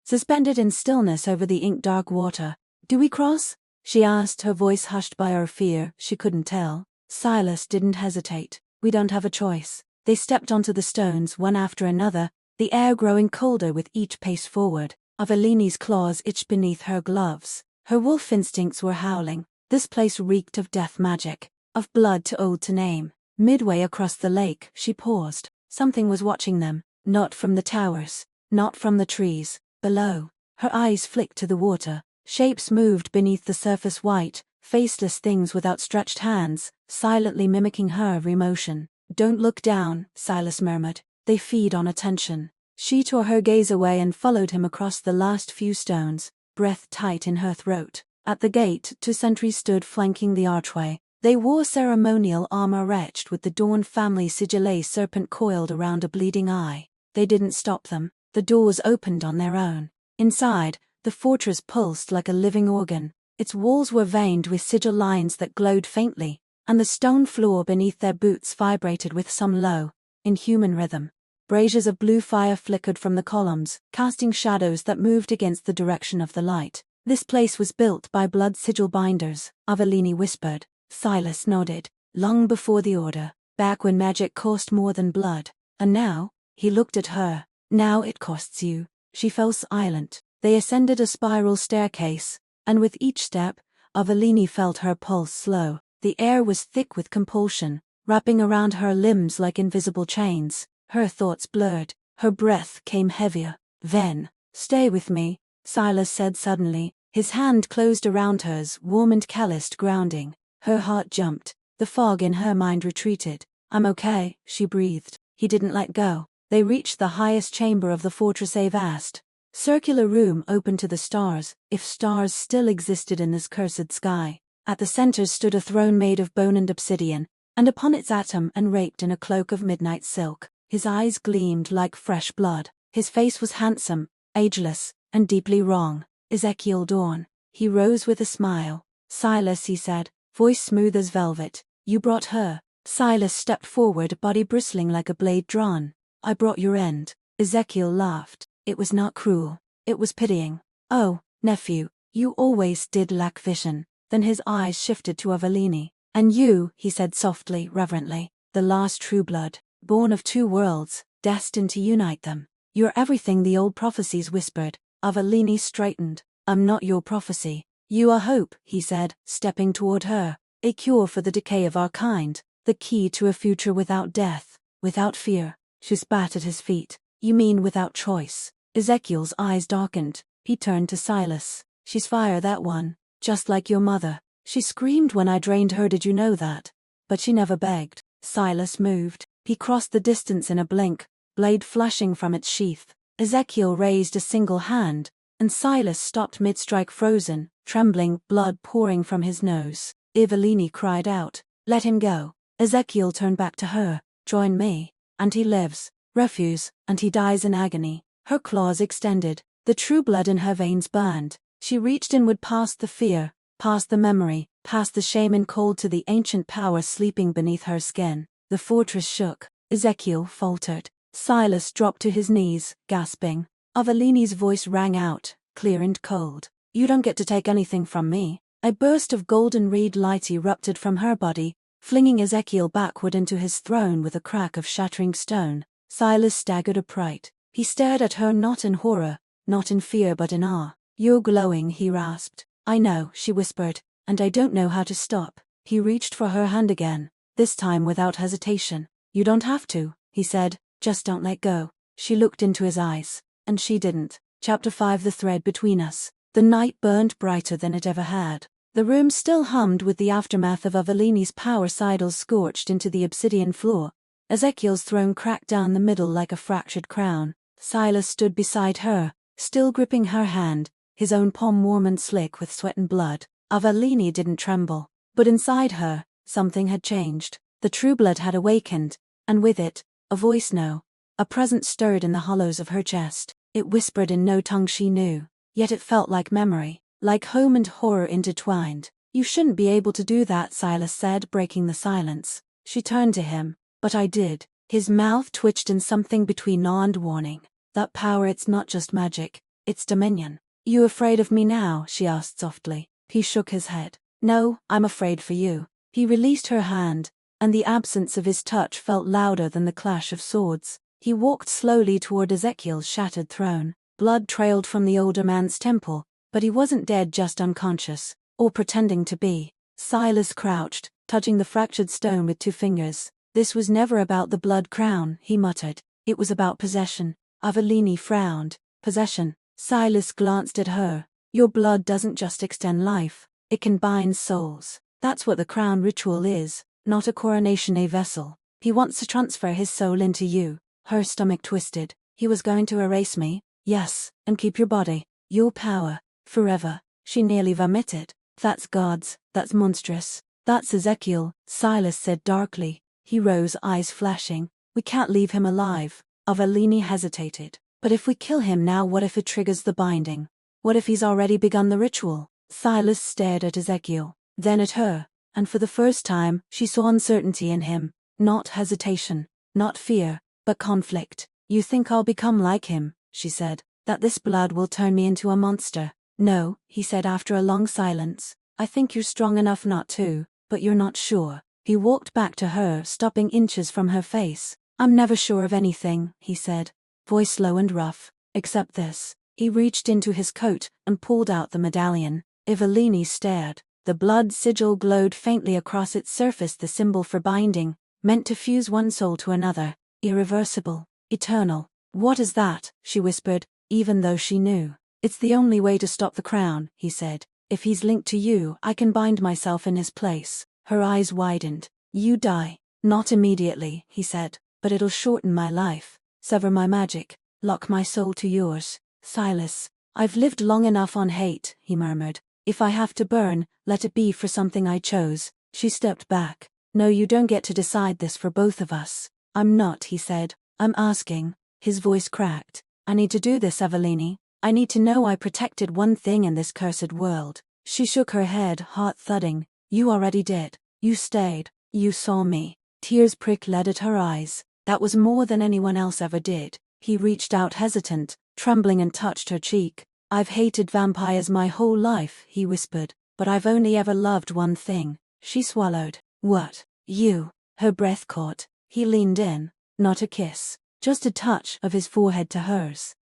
suspended in stillness over the ink-dark water. "Do we cross?" she asked, her voice hushed by her fear. She couldn't tell. Silas didn't hesitate. "We don't have a choice." They stepped onto the stones, one after another, the air growing colder with each pace forward. Avellini's claws itched beneath her gloves. Her wolf instincts were howling. This place reeked of death magic, of blood too old to name. Midway across the lake, she paused. Something was watching them, not from the towers, not from the trees. Below, her eyes flicked to the water. Shapes moved beneath the surface, white, faceless things with outstretched hands, silently mimicking her every motion. "Don't look down," Silas murmured. "They feed on attention." She tore her gaze away and followed him across the last few stones, breath tight in her throat. At the gate, 2 sentries stood flanking the archway. They wore ceremonial armor etched with the Dorn family sigil, a serpent coiled around a bleeding eye. They didn't stop them. The doors opened on their own. Inside, the fortress pulsed like a living organ. Its walls were veined with sigil lines that glowed faintly, and the stone floor beneath their boots vibrated with some low, inhuman rhythm. Braziers of blue fire flickered from the columns, casting shadows that moved against the direction of the light. This place was built by blood sigil binders, Avellini whispered. Silas nodded. Long before the order, back when magic cost more than blood. And now, he looked at her. Now it costs you. She fell silent. They ascended a spiral staircase, and with each step, Avellini felt her pulse slow. The air was thick with compulsion, wrapping around her limbs like invisible chains. Her thoughts blurred. Her breath came heavier. Then, stay with me, Silas said suddenly. His hand closed around hers, warm and calloused, grounding. Her heart jumped. The fog in her mind retreated. I'm okay, she breathed. He didn't let go. They reached the highest chamber of the fortress. A vast, circular room open to the stars, if stars still existed in this cursed sky. At the center stood a throne made of bone and obsidian, and upon its atom and wrapped in a cloak of midnight silk. His eyes gleamed like fresh blood. His face was handsome, ageless, and deeply wrong. Ezekiel Dawn. He rose with a smile. Silas, he said, voice smooth as velvet. You brought her. Silas stepped forward, body bristling like a blade drawn. I brought your end. Ezekiel laughed. It was not cruel. It was pitying. Oh, nephew, you always did lack vision. Then his eyes shifted to Avellini. And you, he said softly, reverently, the last true blood, born of two worlds, destined to unite them. You're everything the old prophecies whispered. Avellini straightened. I'm not your prophecy. You are hope, he said, stepping toward her. A cure for the decay of our kind. The key to a future without death, without fear. She spat at his feet. You mean without choice? Ezekiel's eyes darkened. He turned to Silas. She's fire, that one. Just like your mother. She screamed when I drained her, did you know that? But she never begged. Silas moved. He crossed the distance in a blink, blade flashing from its sheath. Ezekiel raised a single hand, and Silas stopped mid-strike, frozen, trembling, blood pouring from his nose. Avellini cried out, let him go. Ezekiel turned back to her. Join me. And he lives. Refuse, and he dies in agony. Her claws extended. The true blood in her veins burned. She reached inward past the fear, past the memory, past the shame, and cold to the ancient power sleeping beneath her skin. The fortress shook. Ezekiel faltered. Silas dropped to his knees, gasping. Avellini's voice rang out, clear and cold. You don't get to take anything from me. A burst of golden reed light erupted from her body, flinging Ezekiel backward into his throne with a crack of shattering stone. Silas staggered upright. He stared at her, not in horror, not in fear, but in awe. You're glowing, he rasped. I know, she whispered, and I don't know how to stop. He reached for her hand again, this time without hesitation. You don't have to, he said, just don't let go. She looked into his eyes, and she didn't. Chapter 5. The thread between us. The night burned brighter than it ever had. The room still hummed with the aftermath of Avellini's power. Sidles scorched into the obsidian floor. Ezekiel's throne cracked down the middle like a fractured crown. Silas stood beside her, still gripping her hand, his own palm warm and slick with sweat and blood. Avellini didn't tremble, but inside her, something had changed. The true blood had awakened, and with it, a voice. No. A presence stirred in the hollows of her chest. It whispered in no tongue she knew, yet it felt like memory, like home and horror intertwined. You shouldn't be able to do that, Silas said, breaking the silence. She turned to him. But I did. His mouth twitched in something between awe and warning. That power, it's not just magic, it's dominion. You afraid of me now? She asked softly. He shook his head. No, I'm afraid for you. He released her hand, and the absence of his touch felt louder than the clash of swords. He walked slowly toward Ezekiel's shattered throne. Blood trailed from the older man's temple, but he wasn't dead, just unconscious, or pretending to be. Silas crouched, touching the fractured stone with 2 fingers. This was never about the blood crown, he muttered. It was about possession. Avellini frowned. Possession. Silas glanced at her. Your blood doesn't just extend life, it can bind souls. That's what the crown ritual is, not a coronation, a vessel. He wants to transfer his soul into you. Her stomach twisted. He was going to erase me? Yes, and keep your body, your power, forever. She nearly vomited. That's God's, that's monstrous. That's Ezekiel, Silas said darkly. He rose, eyes flashing. We can't leave him alive. Avellini hesitated. But if we kill him now, what if it triggers the binding? What if he's already begun the ritual? Silas stared at Ezekiel, then at her, and for the first time, she saw uncertainty in him. Not hesitation, not fear, but conflict. You think I'll become like him, she said, that this blood will turn me into a monster? No, he said after a long silence. I think you're strong enough not to, but you're not sure. He walked back to her, stopping inches from her face. I'm never sure of anything, he said, voice low and rough, except this. He reached into his coat and pulled out the medallion. Evelini stared. The blood sigil glowed faintly across its surface, the symbol for binding, meant to fuse one soul to another, irreversible, eternal. What is that? She whispered, even though she knew. It's the only way to stop the crown, he said. If he's linked to you, I can bind myself in his place. Her eyes widened. You die. Not immediately, he said, but it'll shorten my life, sever my magic, lock my soul to yours. Silas, I've lived long enough on hate, he murmured. If I have to burn, let it be for something I chose. She stepped back. No, you don't get to decide this for both of us. I'm not, he said. I'm asking. His voice cracked. I need to do this, Evelini. I need to know I protected one thing in this cursed world. She shook her head, heart thudding. You already did. You stayed. You saw me. Tears prickled at her eyes. That was more than anyone else ever did. He reached out hesitant, trembling, and touched her cheek. I've hated vampires my whole life, he whispered, but I've only ever loved one thing. She swallowed. What? You. Her breath caught. He leaned in. Not a kiss. Just a touch of his forehead to hers.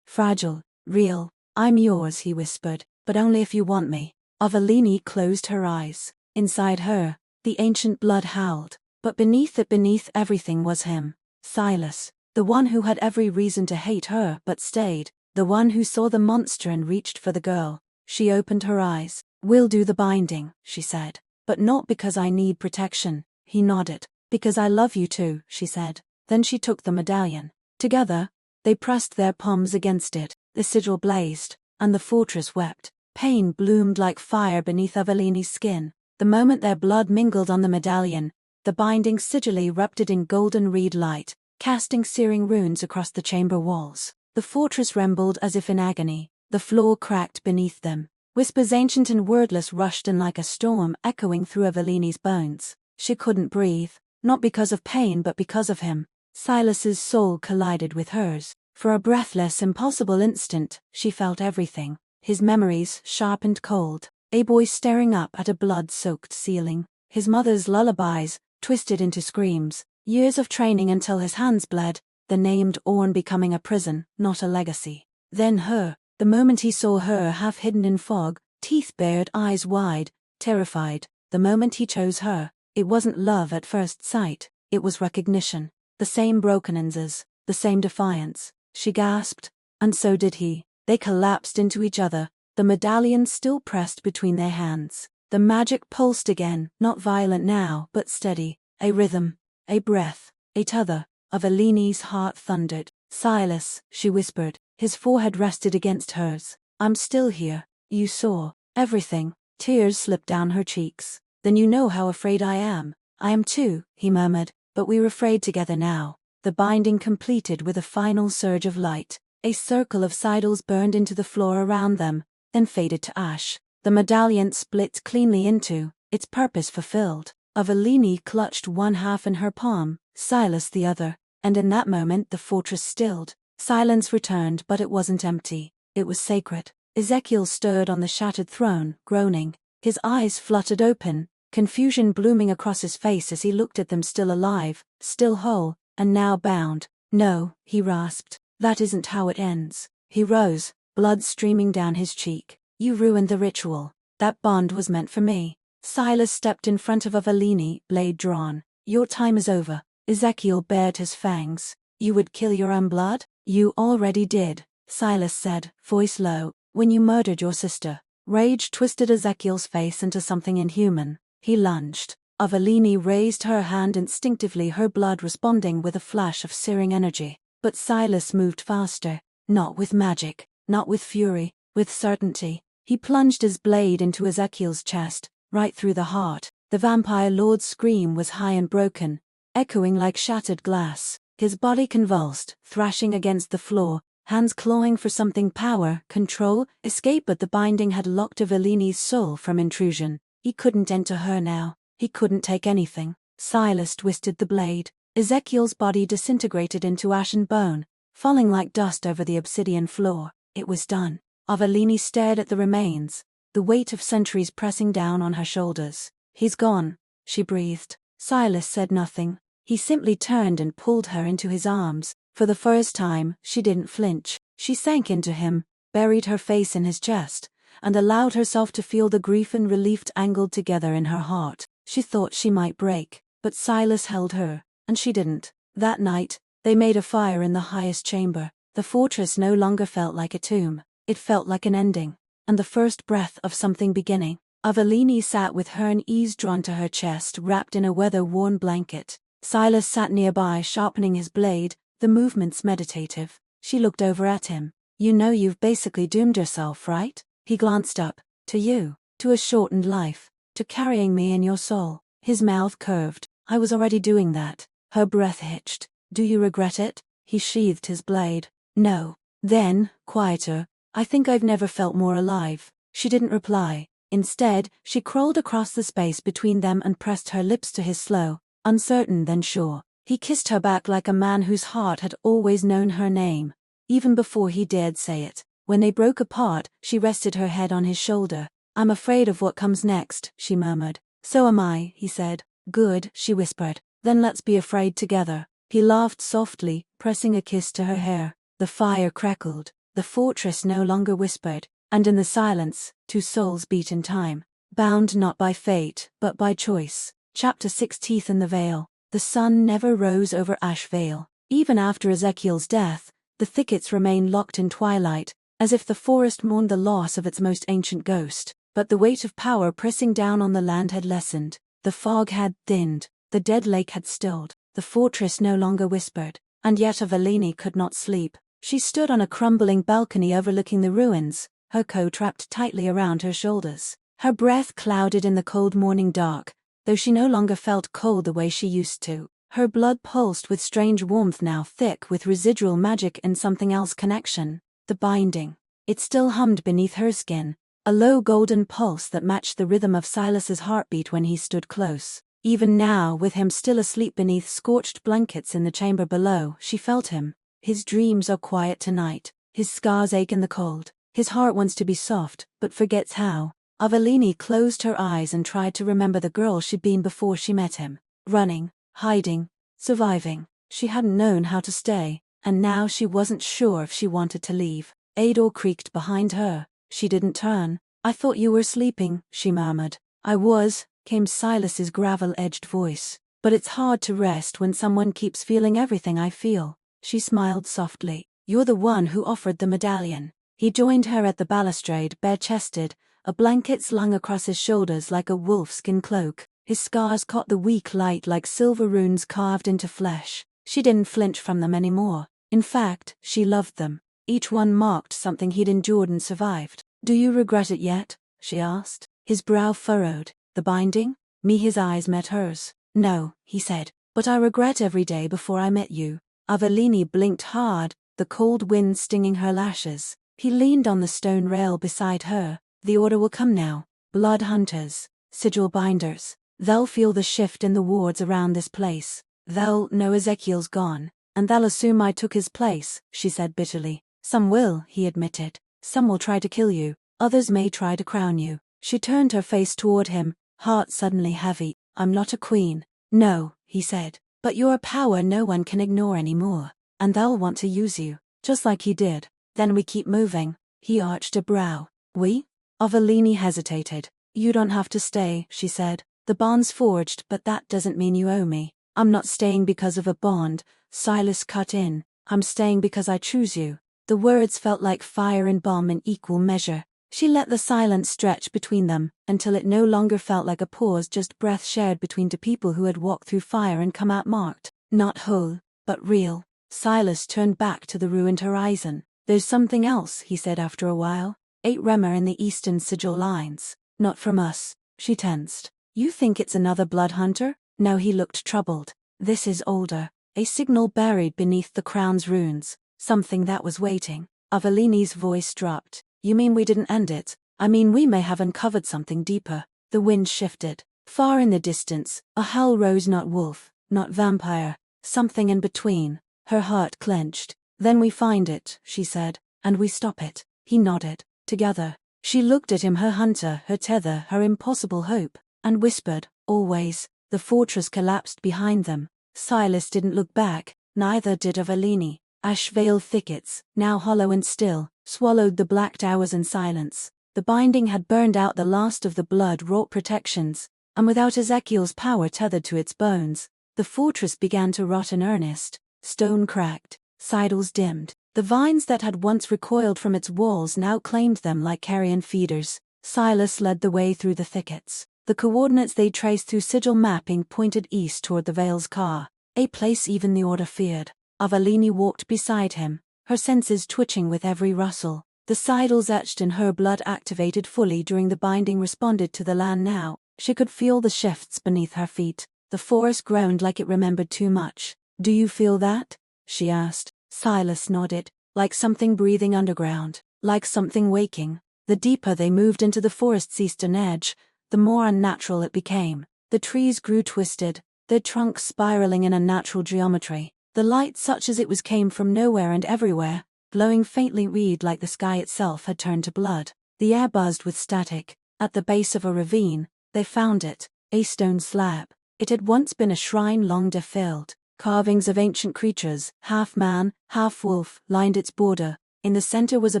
Fragile. Real. I'm yours, he whispered, but only if you want me. Evelini closed her eyes. Inside her, the ancient blood howled, but beneath everything was him. Silas. The one who had every reason to hate her but stayed. The one who saw the monster and reached for the girl. She opened her eyes. We'll do the binding, she said. But not because I need protection. He nodded. Because I love you too, she said. Then she took the medallion. Together, they pressed their palms against it. The sigil blazed, and the fortress wept. Pain bloomed like fire beneath Evelini's skin. The moment their blood mingled on the medallion, the binding sigil erupted in golden reed light, casting searing runes across the chamber walls. The fortress trembled as if in agony. The floor cracked beneath them. Whispers ancient and wordless rushed in like a storm, echoing through Evelini's bones. She couldn't breathe, not because of pain but because of him. Silas's soul collided with hers. For a breathless, impossible instant, she felt everything. His memories, sharp and cold. A boy staring up at a blood-soaked ceiling. His mother's lullabies, twisted into screams. Years of training until his hands bled. The named Orn becoming a prison, not a legacy. Then her, the moment he saw her half hidden in fog, teeth bared, eyes wide, terrified. The moment he chose her, it wasn't love at first sight, it was recognition. The same broken answers, the same defiance. She gasped, and so did he. They collapsed into each other, the medallion still pressed between their hands. The magic pulsed again, not violent now, but steady. A rhythm, a breath, a tether. Evelini's heart thundered. Silas, she whispered. His forehead rested against hers. I'm still here. You saw everything. Tears slipped down her cheeks. Then you know how afraid I am. I am too, he murmured, but we're afraid together now. The binding completed with a final surge of light. A circle of sigils burned into the floor around them, then faded to ash. The medallion split cleanly into, its purpose fulfilled. Evelini clutched one half in her palm, Silas the other, and in that moment the fortress stilled. Silence returned, but it wasn't empty. It was sacred. Ezekiel stirred on the shattered throne, groaning. His eyes fluttered open, confusion blooming across his face as he looked at them, still alive, still whole, and now bound. No, he rasped. That isn't how it ends. He rose, blood streaming down his cheek. You ruined the ritual. That bond was meant for me. Silas stepped in front of Evelini, blade drawn. Your time is over. Ezekiel bared his fangs. You would kill your own blood? You already did, Silas said, voice low, when you murdered your sister. Rage twisted Ezekiel's face into something inhuman. He lunged. Evelini raised her hand instinctively, her blood responding with a flash of searing energy. But Silas moved faster. Not with magic, not with fury, with certainty. He plunged his blade into Ezekiel's chest, right through the heart. The vampire lord's scream was high and broken, echoing like shattered glass. His body convulsed, thrashing against the floor, hands clawing for something, power, control, escape, but the binding had locked Evelini's soul from intrusion. He couldn't enter her now. He couldn't take anything. Silas twisted the blade. Ezekiel's body disintegrated into ash and bone, falling like dust over the obsidian floor. It was done. Avelini stared at the remains, the weight of centuries pressing down on her shoulders. He's gone, she breathed. Silas said nothing. He simply turned and pulled her into his arms. For the first time, she didn't flinch. She sank into him, buried her face in his chest, and allowed herself to feel the grief and relief angled together in her heart. She thought she might break, but Silas held her, and she didn't. That night, they made a fire in the highest chamber. The fortress no longer felt like a tomb. It felt like an ending, and the first breath of something beginning. Avelini sat with her knees drawn to her chest, wrapped in a weather-worn blanket. Silas sat nearby, sharpening his blade, the movements meditative. She looked over at him. You know you've basically doomed yourself, right? He glanced up. To you. To a shortened life. To carrying me in your soul. His mouth curved. I was already doing that. Her breath hitched. Do you regret it? He sheathed his blade. No. Then, quieter, I think I've never felt more alive. She didn't reply. Instead, she crawled across the space between them and pressed her lips to his, slow, uncertain then sure. He kissed her back like a man whose heart had always known her name, even before he dared say it. When they broke apart, she rested her head on his shoulder. I'm afraid of what comes next, she murmured. So am I, he said. Good, she whispered. Then let's be afraid together. He laughed softly, pressing a kiss to her hair. The fire crackled. The fortress no longer whispered, and in the silence, two souls beat in time. Bound not by fate, but by choice. Chapter 6. Teeth in the Veil. The sun never rose over Ash Vale. Even after Ezekiel's death, the thickets remained locked in twilight, as if the forest mourned the loss of its most ancient ghost. But the weight of power pressing down on the land had lessened. The fog had thinned. The dead lake had stilled. The fortress no longer whispered. And yet Avelini could not sleep. She stood on a crumbling balcony overlooking the ruins, her coat wrapped tightly around her shoulders. Her breath clouded in the cold morning dark, though she no longer felt cold the way she used to. Her blood pulsed with strange warmth, now thick with residual magic and something else connection. The binding. It still hummed beneath her skin, a low golden pulse that matched the rhythm of Silas's heartbeat when he stood close. Even now, with him still asleep beneath scorched blankets in the chamber below, she felt him. His dreams are quiet tonight. His scars ache in the cold. His heart wants to be soft, but forgets how. Avelini closed her eyes and tried to remember the girl she'd been before she met him. Running, hiding, surviving. She hadn't known how to stay, and now she wasn't sure if she wanted to leave. A door creaked behind her. She didn't turn. I thought you were sleeping, she murmured. I was, came Silas's gravel-edged voice. But it's hard to rest when someone keeps feeling everything I feel. She smiled softly. You're the one who offered the medallion. He joined her at the balustrade, bare-chested, a blanket slung across his shoulders like a wolfskin cloak. His scars caught the weak light like silver runes carved into flesh. She didn't flinch from them anymore. In fact, she loved them. Each one marked something he'd endured and survived. Do you regret it yet? She asked. His brow furrowed. The binding? His eyes met hers. No, he said. But I regret every day before I met you. Avelini blinked hard, the cold wind stinging her lashes. He leaned on the stone rail beside her. The order will come now. Blood hunters, sigil binders. They'll feel the shift in the wards around this place. They'll know Ezekiel's gone, and they'll assume I took his place, she said bitterly. Some will, he admitted. Some will try to kill you. Others may try to crown you. She turned her face toward him, heart suddenly heavy. I'm not a queen. No, he said. But you're a power no one can ignore anymore. And they'll want to use you, just like he did. Then we keep moving. He arched a brow. We? Avelini hesitated. You don't have to stay, she said. The bond's forged, but that doesn't mean you owe me. I'm not staying because of a bond, Silas cut in. I'm staying because I choose you. The words felt like fire and balm in equal measure. She let the silence stretch between them, until it no longer felt like a pause, just breath shared between two people who had walked through fire and come out marked. Not whole, but real. Silas turned back to the ruined horizon. There's something else, he said after a while. 8 Remmer in the eastern sigil lines. Not from us. She tensed. You think it's another blood hunter? No, he looked troubled. This is older. A signal buried beneath the crown's runes. Something that was waiting. Avelini's voice dropped. You mean we didn't end it? I mean we may have uncovered something deeper. The wind shifted. Far in the distance, a howl rose, not wolf, not vampire. something in between. Her heart clenched. Then we find it, she said, and we stop it. He nodded. Together. She looked at him, her hunter, her tether, her impossible hope, and whispered, always. The fortress collapsed behind them. Silas didn't look back, neither did Avellini. Ash-veiled thickets, now hollow and still, swallowed the black towers in silence. The binding had burned out the last of the blood-wrought protections, and without Ezekiel's power tethered to its bones, the fortress began to rot in earnest. Stone cracked, sidles dimmed. The vines that had once recoiled from its walls now claimed them like carrion feeders. Silas led the way through the thickets. The coordinates they traced through sigil mapping pointed east toward the Vale's car, a place even the Order feared. Avellini walked beside him, her senses twitching with every rustle. The sidles etched in her blood activated fully during the binding responded to the land now. She could feel the shifts beneath her feet. The forest groaned like it remembered too much. Do you feel that? She asked. Silas nodded, like something breathing underground, like something waking. The deeper they moved into the forest's eastern edge, the more unnatural it became. The trees grew twisted, their trunks spiraling in unnatural geometry. The light, such as it was, came from nowhere and everywhere, glowing faintly red like the sky itself had turned to blood. The air buzzed with static. At the base of a ravine, they found it, a stone slab. It had once been a shrine long defiled. Carvings of ancient creatures, half man, half wolf, lined its border. In the center was a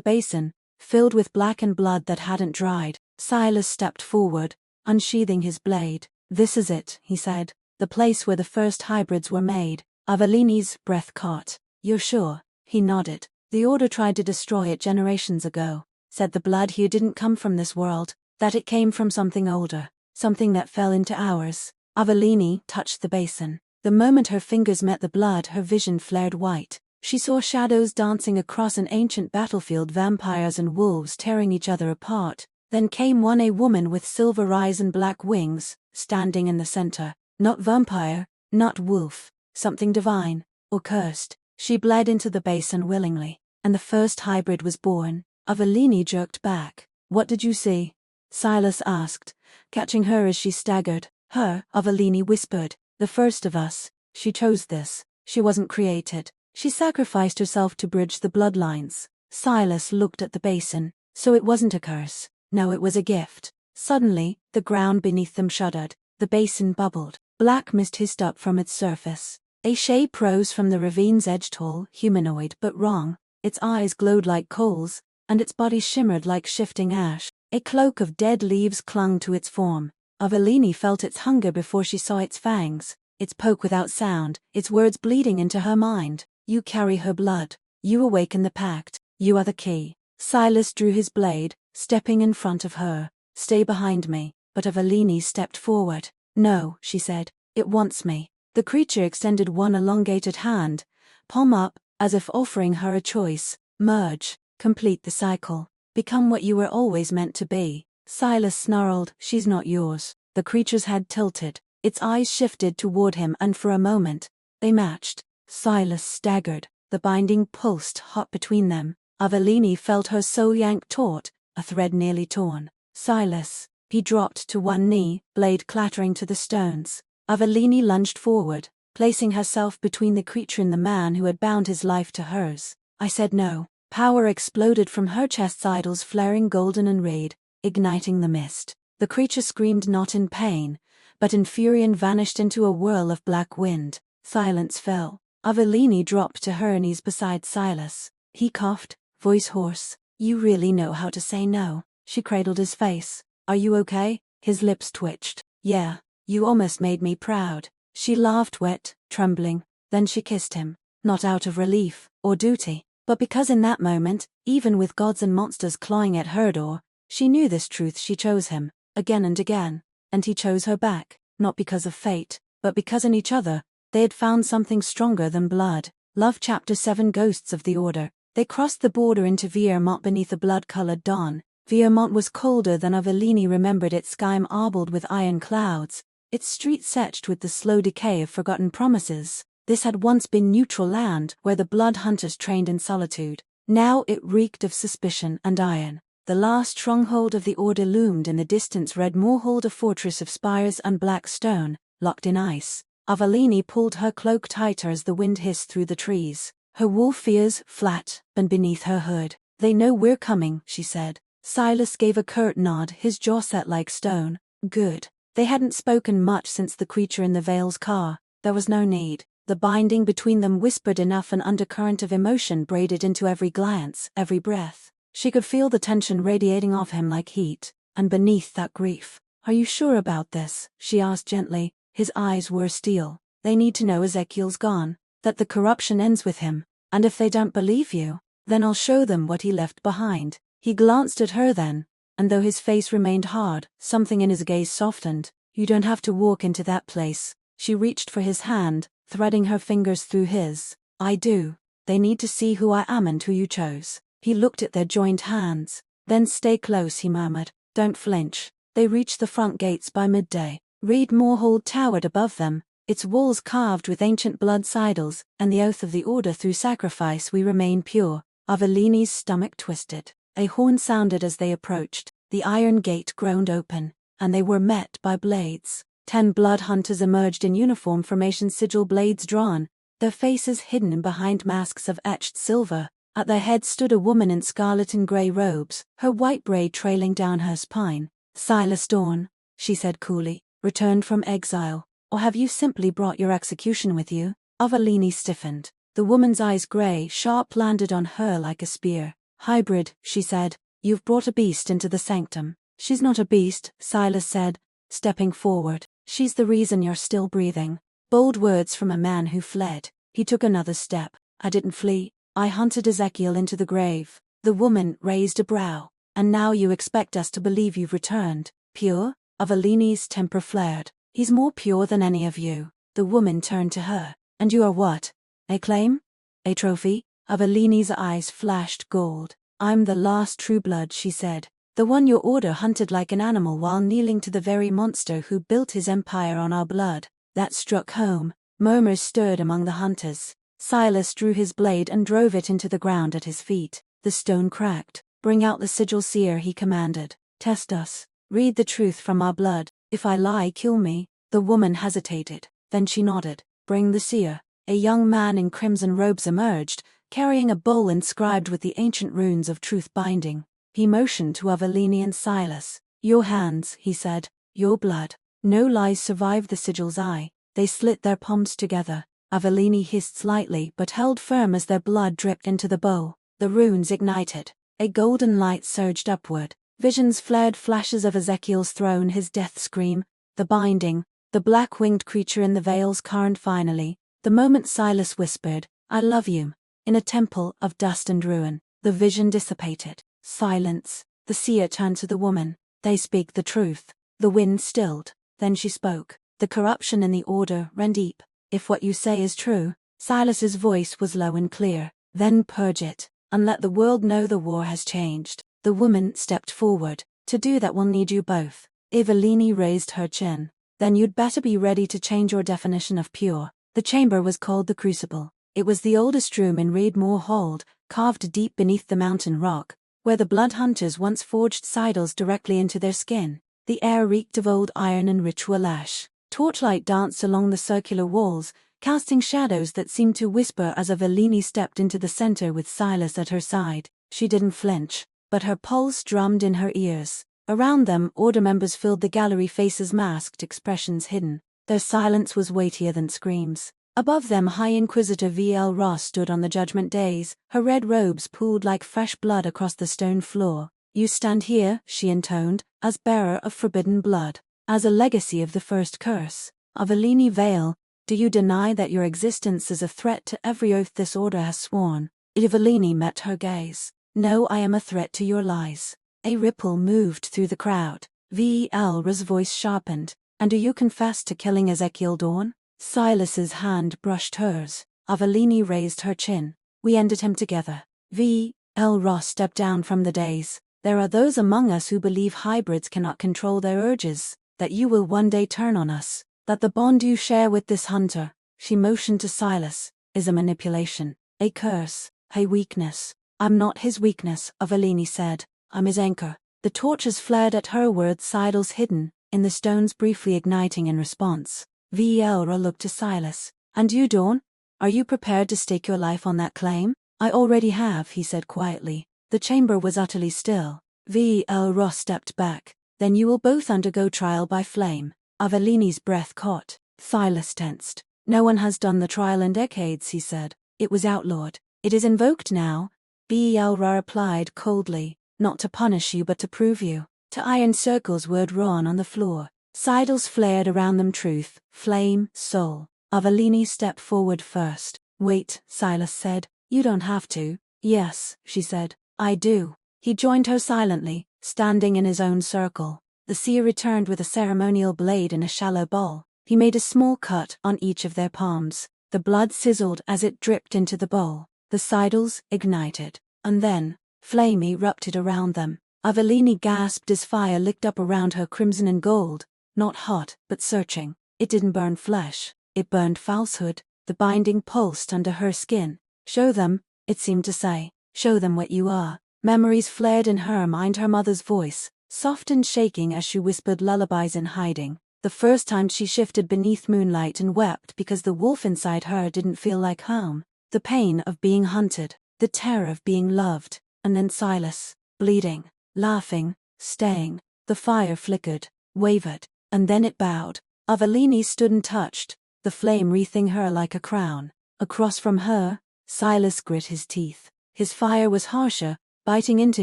basin, filled with blackened blood that hadn't dried. Silas stepped forward, unsheathing his blade. This is it, he said, the place where the first hybrids were made. Avellini's breath caught. You're sure? He nodded. The Order tried to destroy it generations ago. Said the blood here didn't come from this world, that it came from something older, something that fell into ours. Avellini touched the basin. The moment her fingers met the blood, her vision flared white. She saw shadows dancing across an ancient battlefield, vampires and wolves tearing each other apart. Then came one, a woman with silver eyes and black wings, standing in the center. Not vampire, not wolf, something divine, or cursed. She bled into the basin willingly, and the first hybrid was born. Avellini jerked back. What did you see? Silas asked, catching her as she staggered. Her, Avellini whispered. The first of us. She chose this. She wasn't created. She sacrificed herself to bridge the bloodlines. Silas looked at the basin. So it wasn't a curse. No, it was a gift. Suddenly, the ground beneath them shuddered. The basin bubbled. Black mist hissed up from its surface. A shape rose from the ravine's edge, tall, humanoid, but wrong. Its eyes glowed like coals, and its body shimmered like shifting ash. A cloak of dead leaves clung to its form. Avellini felt its hunger before she saw its fangs, its poke without sound, its words bleeding into her mind. You carry her blood. You awaken the pact. You are the key. Silas drew his blade, stepping in front of her. Stay behind me. But Avellini stepped forward. No, she said. It wants me. The creature extended one elongated hand, palm up, as if offering her a choice. Merge. Complete the cycle. Become what you were always meant to be. Silas snarled, she's not yours. The creature's head tilted. Its eyes shifted toward him, and for a moment, they matched. Silas staggered. The binding pulsed hot between them. Avellini felt her soul yanked taut, a thread nearly torn. Silas. He dropped to one knee, blade clattering to the stones. Avellini lunged forward, placing herself between the creature and the man who had bound his life to hers. I said no. Power exploded from her chest, sidles flaring golden and red, igniting the mist. The creature screamed, not in pain, but in fury, and vanished into a whirl of black wind. Silence fell. Avellini dropped to her knees beside Silas. He coughed, voice hoarse. You really know how to say no. She cradled his face. Are you okay? His lips twitched. Yeah, you almost made me proud. She laughed, wet, trembling. Then she kissed him, not out of relief or duty, but because in that moment, even with gods and monsters clawing at her door, she knew this truth. She chose him, again and again, and he chose her back, not because of fate, but because in each other, they had found something stronger than blood. Love. Chapter 7. Ghosts of the Order. They crossed the border into Viermont beneath a blood-colored dawn. Viermont was colder than Avellini remembered, its sky marbled with iron clouds, its streets etched with the slow decay of forgotten promises. This had once been neutral land where the blood hunters trained in solitude. Now it reeked of suspicion and iron. The last stronghold of the Order loomed in the distance, Red Moorhold, a fortress of spires and black stone, locked in ice. Avalini pulled her cloak tighter as the wind hissed through the trees. Her wolf ears flat and beneath her hood. "They know we're coming," she said. Silas gave a curt nod, his jaw set like stone. Good. They hadn't spoken much since the creature in the Vale's car. There was no need. The binding between them whispered enough, an undercurrent of emotion braided into every glance, every breath. She could feel the tension radiating off him like heat, and beneath that grief. "Are you sure about this?" she asked gently. His eyes were steel. "They need to know Ezekiel's gone, that the corruption ends with him, and if they don't believe you, then I'll show them what he left behind." He glanced at her then, and though his face remained hard, something in his gaze softened. "You don't have to walk into that place." She reached for his hand, threading her fingers through his. "I do. They need to see who I am and who you chose." He looked at their joined hands. "Then stay close," he murmured. "Don't flinch." They reached the front gates by midday. Reed Moorhold towered above them, its walls carved with ancient blood sigils, and the oath of the order: "Through sacrifice we remain pure." Avalini's stomach twisted. A horn sounded as they approached. The iron gate groaned open, and they were met by blades. 10 blood hunters emerged in uniform formation, sigil blades drawn, their faces hidden behind masks of etched silver. At their head stood a woman in scarlet and grey robes, her white braid trailing down her spine. "Silas Dawn," she said coolly, "returned from exile, or have you simply brought your execution with you?" Avalini stiffened. The woman's eyes, grey, sharp, landed on her like a spear. "Hybrid," she said, "you've brought a beast into the sanctum." "She's not a beast," Silas said, stepping forward. "She's the reason you're still breathing." Bold words from a man who fled. He took another step. "I didn't flee. I hunted Ezekiel into the grave." The woman raised a brow. "And now you expect us to believe you've returned? Pure?" Avalini's temper flared. "He's more pure than any of you." The woman turned to her. "And you are what? A claim? A trophy?" Avalini's eyes flashed gold. "I'm the last true blood," she said. "The one your order hunted like an animal while kneeling to the very monster who built his empire on our blood." That struck home. Murmurs stirred among the hunters. Silas drew his blade and drove it into the ground at his feet. The stone cracked. "Bring out the sigil seer," he commanded. "Test us. Read the truth from our blood. If I lie, kill me." The woman hesitated. Then she nodded. "Bring the seer." A young man in crimson robes emerged, carrying a bowl inscribed with the ancient runes of truth binding. He motioned to Avalini and Silas. "Your hands," he said. "Your blood." No lies survived the sigil's eye. They slit their palms together. Avalini hissed slightly but held firm as their blood dripped into the bowl. The runes ignited. A golden light surged upward. Visions flared, flashes of Ezekiel's throne, his death scream, the binding, the black-winged creature in the Vale's car, and finally, the moment Silas whispered, "I love you," in a temple of dust and ruin. The vision dissipated. Silence. The seer turned to the woman. "They speak the truth." The wind stilled. Then she spoke. "The corruption in the order ran deep. If what you say is true," Silas's voice was low and clear, "then purge it, and let the world know the war has changed." The woman stepped forward. "To do that we'll need you both." Avalini raised her chin. "Then you'd better be ready to change your definition of pure." The chamber was called the Crucible. It was the oldest room in Reed Moorhold, carved deep beneath the mountain rock, where the blood hunters once forged sigils directly into their skin. The air reeked of old iron and ritual ash. Torchlight danced along the circular walls, casting shadows that seemed to whisper as Avalini stepped into the center with Silas at her side. She didn't flinch, but her pulse drummed in her ears. Around them, order members filled the gallery, faces masked, expressions hidden. Their silence was weightier than screams. Above them, High Inquisitor V.L. Ross stood on the judgment days, her red robes pooled like fresh blood across the stone floor. "You stand here," she intoned, "as bearer of forbidden blood, as a legacy of the first curse. Avalini Vale, do you deny that your existence is a threat to every oath this order has sworn?" Avalini met her gaze. "No, I am a threat to your lies." A ripple moved through the crowd. V.L.'s voice sharpened. "And do you confess to killing Ezekiel Dawn?" Silas's hand brushed hers. Avalini raised her chin. "We ended him together." V.L. Ross stepped down from the dais. "There are those among us who believe hybrids cannot control their urges, that you will one day turn on us, that the bond you share with this hunter," she motioned to Silas, "is a manipulation, a curse, a weakness." "I'm not his weakness," Avalini said. "I'm his anchor." The torches flared at her words, sigils hidden in the stones briefly igniting in response. Velra looked to Silas. And you, Dawn? Are you prepared to stake your life on that claim? I already have, he said quietly. The chamber was utterly still. Velra stepped back. Then you will both undergo trial by flame. Avellini's breath caught. Silas tensed. No one has done the trial in decades, he said. It was outlawed. It is invoked now. Velra replied coldly. Not to punish you but to prove you. To iron circles were drawn on the floor. Sigils flared around them. Truth, flame, soul. Avellini stepped forward first. Wait, Silas said. You don't have to. Yes, she said. I do. He joined her silently, standing in his own circle. The seer returned with a ceremonial blade in a shallow bowl. He made a small cut on each of their palms. The blood sizzled as it dripped into the bowl. The sigils ignited. And then, flame erupted around them. Avellini gasped as fire licked up around her, crimson and gold. Not hot, but searching. It didn't burn flesh. It burned falsehood. The binding pulsed under her skin. Show them, it seemed to say. Show them what you are. Memories flared in her mind, her mother's voice, soft and shaking as she whispered lullabies in hiding. The first time she shifted beneath moonlight and wept because the wolf inside her didn't feel like home. The pain of being hunted, the terror of being loved, and then Silas, bleeding, laughing, staying. The fire flickered, wavered, and then it bowed. Avellini stood untouched, the flame wreathing her like a crown. Across from her, Silas grit his teeth. His fire was harsher, biting into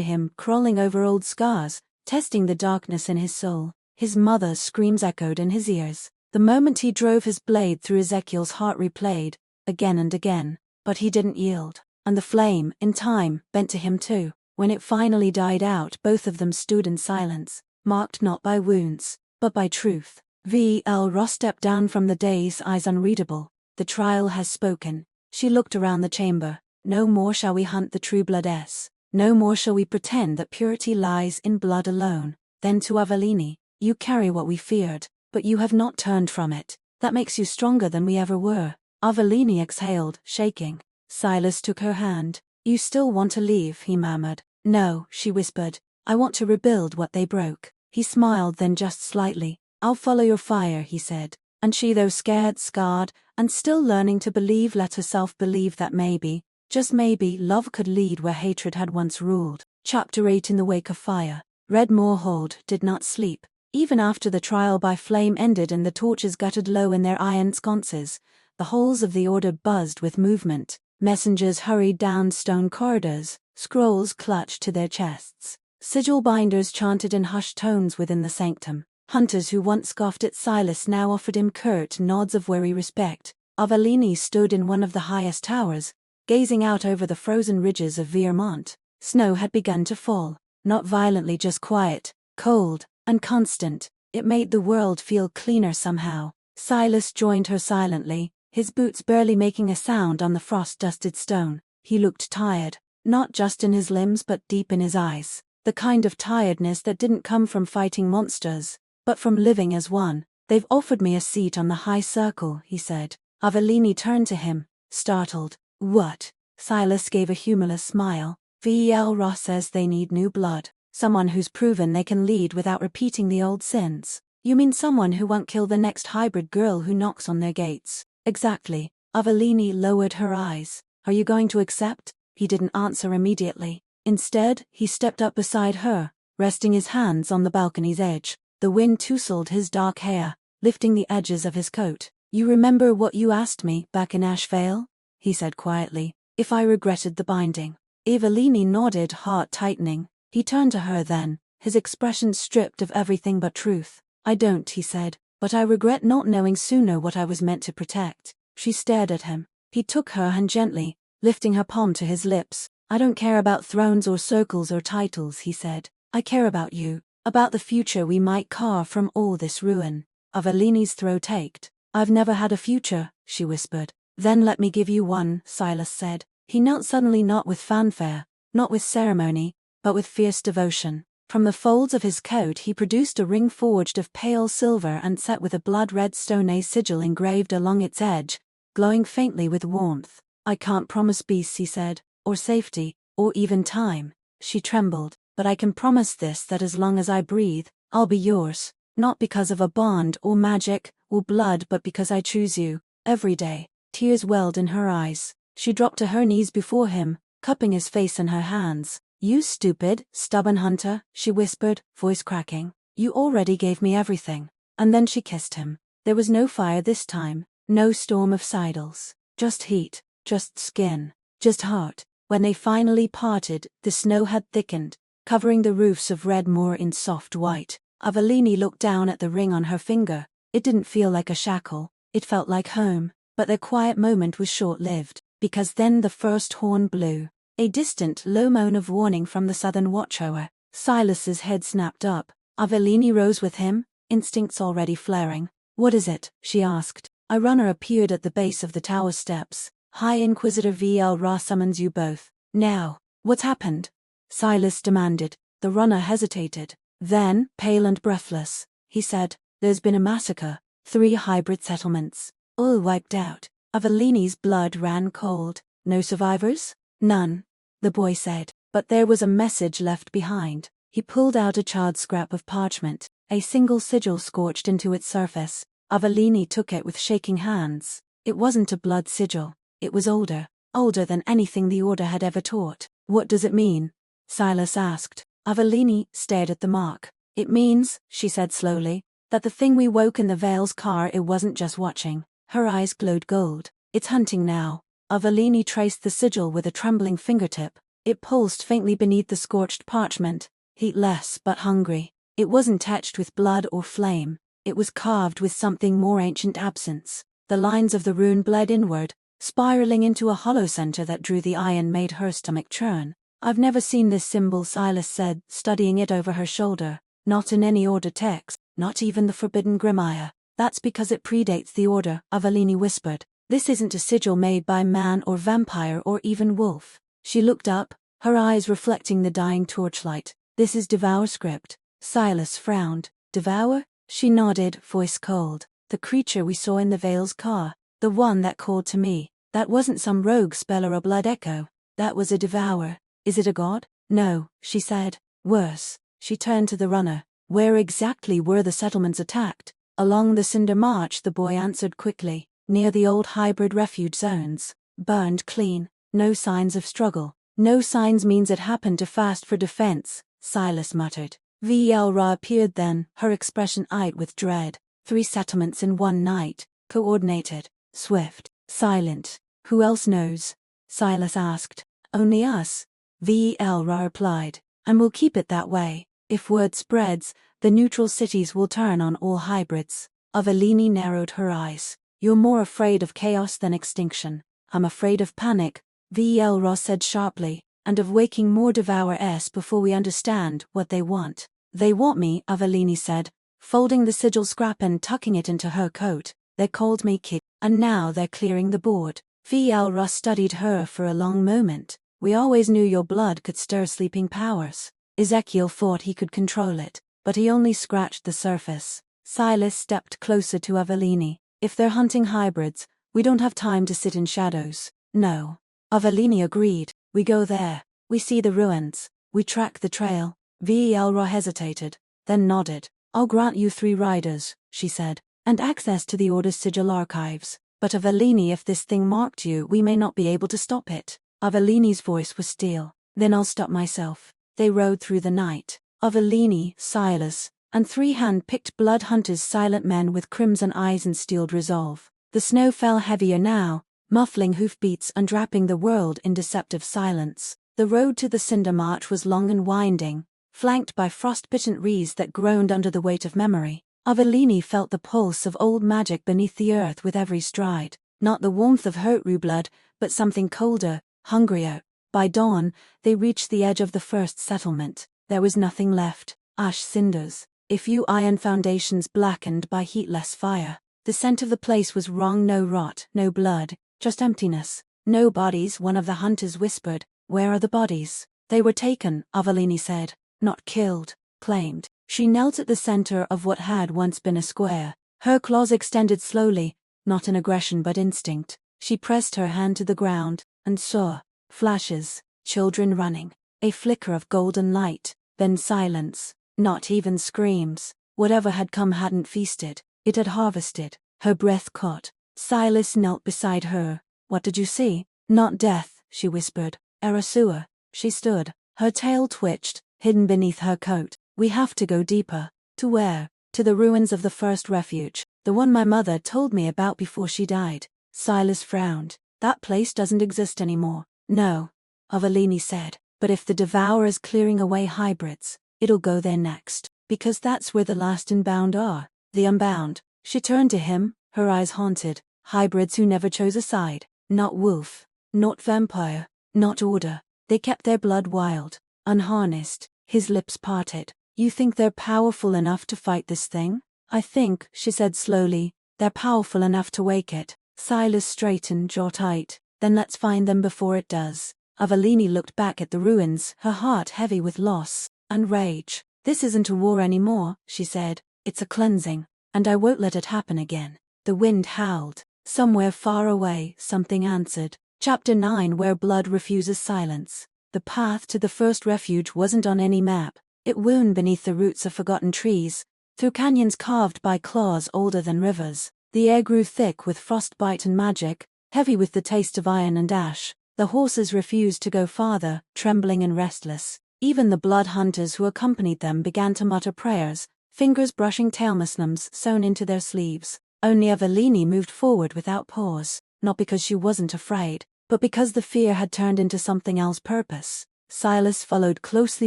him, crawling over old scars, testing the darkness in his soul. His mother's screams echoed in his ears. The moment he drove his blade through Ezekiel's heart replayed, again and again. But he didn't yield. And the flame, in time, bent to him too. When it finally died out, both of them stood in silence, marked not by wounds, but by truth. Velra stepped down from the dais, eyes unreadable. The trial has spoken. She looked around the chamber. No more shall we hunt the true bloodess. No more shall we pretend that purity lies in blood alone. Then to Avellini, you carry what we feared, but you have not turned from it. That makes you stronger than we ever were. Avellini exhaled, shaking. Silas took her hand. You still want to leave, he murmured. No, she whispered. I want to rebuild what they broke. He smiled, then just slightly. I'll follow your fire, he said. And she, though scared, scarred, and still learning to believe, let herself believe that maybe, just maybe, love could lead where hatred had once ruled. Chapter 8. In the wake of fire. Red Moorhold did not sleep. Even after the trial by flame ended and the torches guttered low in their iron sconces, the halls of the order buzzed with movement. Messengers hurried down stone corridors, scrolls clutched to their chests. Sigil binders chanted in hushed tones within the sanctum. Hunters who once scoffed at Silas now offered him curt nods of wary respect. Avellini stood in one of the highest towers, gazing out over the frozen ridges of Vermont. Snow had begun to fall, not violently, just quiet, cold, and constant. It made the world feel cleaner somehow. Silas joined her silently, his boots barely making a sound on the frost-dusted stone. He looked tired, not just in his limbs but deep in his eyes. The kind of tiredness that didn't come from fighting monsters, but from living as one. They've offered me a seat on the high circle, he said. Avellini turned to him, startled. What? Silas gave a humorless smile. Velra says they need new blood. Someone who's proven they can lead without repeating the old sins. You mean someone who won't kill the next hybrid girl who knocks on their gates? Exactly. Avellini lowered her eyes. Are you going to accept? He didn't answer immediately. Instead, he stepped up beside her, resting his hands on the balcony's edge. The wind tousled his dark hair, lifting the edges of his coat. You remember what you asked me back in Ashvale? He said quietly. If I regretted the binding. Avellini nodded, heart tightening. He turned to her then, his expression stripped of everything but truth. I don't, he said, but I regret not knowing sooner what I was meant to protect. She stared at him. He took her hand gently, lifting her palm to his lips. I don't care about thrones or circles or titles, he said. I care about you, about the future we might carve from all this ruin. Avellini's throat ached. I've never had a future, she whispered. Then let me give you one, Silas said. He knelt suddenly, not with fanfare, not with ceremony, but with fierce devotion. From the folds of his coat he produced a ring forged of pale silver and set with a blood-red stone sigil engraved along its edge, glowing faintly with warmth. I can't promise peace, he said, or safety, or even time. She trembled. But I can promise this, that as long as I breathe, I'll be yours, not because of a bond or magic or blood, but because I choose you, every day. Tears welled in her eyes. She dropped to her knees before him, cupping his face in her hands. You stupid, stubborn hunter, she whispered, voice cracking. You already gave me everything. And then she kissed him. There was no fire this time, no storm of sidles. Just heat, just skin, just heart. When they finally parted, the snow had thickened, covering the roofs of Redmoor in soft white. Avellini looked down at the ring on her finger. It didn't feel like a shackle, it felt like home. But their quiet moment was short-lived, because then the first horn blew. A distant, low moan of warning from the southern watchtower. Silas's head snapped up. Avellini rose with him, instincts already flaring. What is it? She asked. A runner appeared at the base of the tower steps. High Inquisitor V.L. Ra summons you both. Now. What's happened? Silas demanded. The runner hesitated. Then, pale and breathless, he said, there's been a massacre. 3 hybrid settlements. All wiped out. Avellini's blood ran cold. No survivors? None, the boy said. But there was a message left behind. He pulled out a charred scrap of parchment, a single sigil scorched into its surface. Avellini took it with shaking hands. It wasn't a blood sigil. It was older than anything the Order had ever taught. What does it mean? Silas asked. Avellini stared at the mark. It means, she said slowly, that the thing we woke in the Vale's car, it wasn't just watching. Her eyes glowed gold. It's hunting now. Avellini traced the sigil with a trembling fingertip. It pulsed faintly beneath the scorched parchment. Heatless but hungry. It wasn't etched with blood or flame. It was carved with something more ancient absence. The lines of the rune bled inward, spiraling into a hollow center that drew the eye and made her stomach churn. I've never seen this symbol, Silas said, studying it over her shoulder. Not in any Order text, not even the Forbidden Grimoire. That's because it predates the Order, Avellini whispered. This isn't a sigil made by man or vampire or even wolf. She looked up, her eyes reflecting the dying torchlight. This is Devour script. Silas frowned. Devour? She nodded, voice cold. The creature we saw in the Vale's car. The one that called to me. That wasn't some rogue spell or a blood echo. That was a Devour. Is it a god? No, she said. Worse. She turned to the runner. Where exactly were the settlements attacked? Along the Cinder March, the boy answered quickly. Near the old hybrid refuge zones. Burned clean. No signs of struggle. No signs means it happened too fast for defense, Silas muttered. V.L. Ra appeared then, her expression eyed with dread. 3 settlements in one night. Coordinated. Swift. Silent. Who else knows? Silas asked. Only us. V.L. Ra replied. And we'll keep it that way. If word spreads, the neutral cities will turn on all hybrids. Avellini narrowed her eyes. You're more afraid of chaos than extinction. I'm afraid of panic, V.L. Ra said sharply, and of waking more Devour-s before we understand what they want. They want me, Avellini said, folding the sigil scrap and tucking it into her coat. They called me Kid, and now they're clearing the board. V.L. Ra studied her for a long moment. We always knew your blood could stir sleeping powers. Ezekiel thought he could control it, but he only scratched the surface. Silas stepped closer to Avellini. If they're hunting hybrids, we don't have time to sit in shadows. No. Avellini agreed. We go there. We see the ruins. We track the trail. V.L. Ra hesitated, then nodded. I'll grant you 3 riders, she said, and access to the Order's sigil archives. But Avellini, if this thing marked you, we may not be able to stop it. Avellini's voice was steel. Then I'll stop myself. They rode through the night. Avellini, Silas, and 3 hand-picked blood hunters, silent men with crimson eyes and steeled resolve. The snow fell heavier now, muffling hoofbeats and wrapping the world in deceptive silence. The road to the Cinder March was long and winding, flanked by frost-bitten reeds that groaned under the weight of memory. Avellini felt the pulse of old magic beneath the earth with every stride. Not the warmth of Hurtru blood, but something colder, hungrier. By dawn, they reached the edge of the first settlement. There was nothing left. Ash cinders. A few iron foundations blackened by heatless fire. The scent of the place was wrong. No rot, no blood, just emptiness. No bodies, one of the hunters whispered. Where are the bodies? They were taken, Avellini said. Not killed, claimed. She knelt at the center of what had once been a square. Her claws extended slowly, not in aggression but instinct. She pressed her hand to the ground, and saw flashes, children running, a flicker of golden light, then silence. Not even screams. Whatever had come hadn't feasted, it had harvested. Her breath caught. Silas knelt beside her. What did you see? Not death, she whispered. Erasua. She stood. Her tail twitched, hidden beneath her coat. We have to go deeper. To where? To the ruins of the first refuge, the one my mother told me about before she died. Silas frowned. That place doesn't exist anymore. No, Avalini said, but if the Devourer's clearing away hybrids, it'll go there next, because that's where the last Unbound are. The Unbound. She turned to him, her eyes haunted. Hybrids who never chose a side. Not wolf. Not vampire. Not order. They kept their blood wild, unharnessed. His lips parted. You think they're powerful enough to fight this thing? I think, she said slowly, they're powerful enough to wake it. Silas straightened, jaw tight. Then let's find them before it does. Avalini looked back at the ruins, her heart heavy with loss and rage. This isn't a war anymore, she said. It's a cleansing, and I won't let it happen again. The wind howled. Somewhere far away, something answered. Chapter 9, Where Blood Refuses Silence. The path to the first refuge wasn't on any map. It wound beneath the roots of forgotten trees, through canyons carved by claws older than rivers. The air grew thick with frostbite and magic, heavy with the taste of iron and ash. The horses refused to go farther, trembling and restless. Even the blood hunters who accompanied them began to mutter prayers, fingers brushing tail muslims sewn into their sleeves. Only Avalini moved forward without pause, not because she wasn't afraid, but because the fear had turned into something else. Purpose. Silas followed closely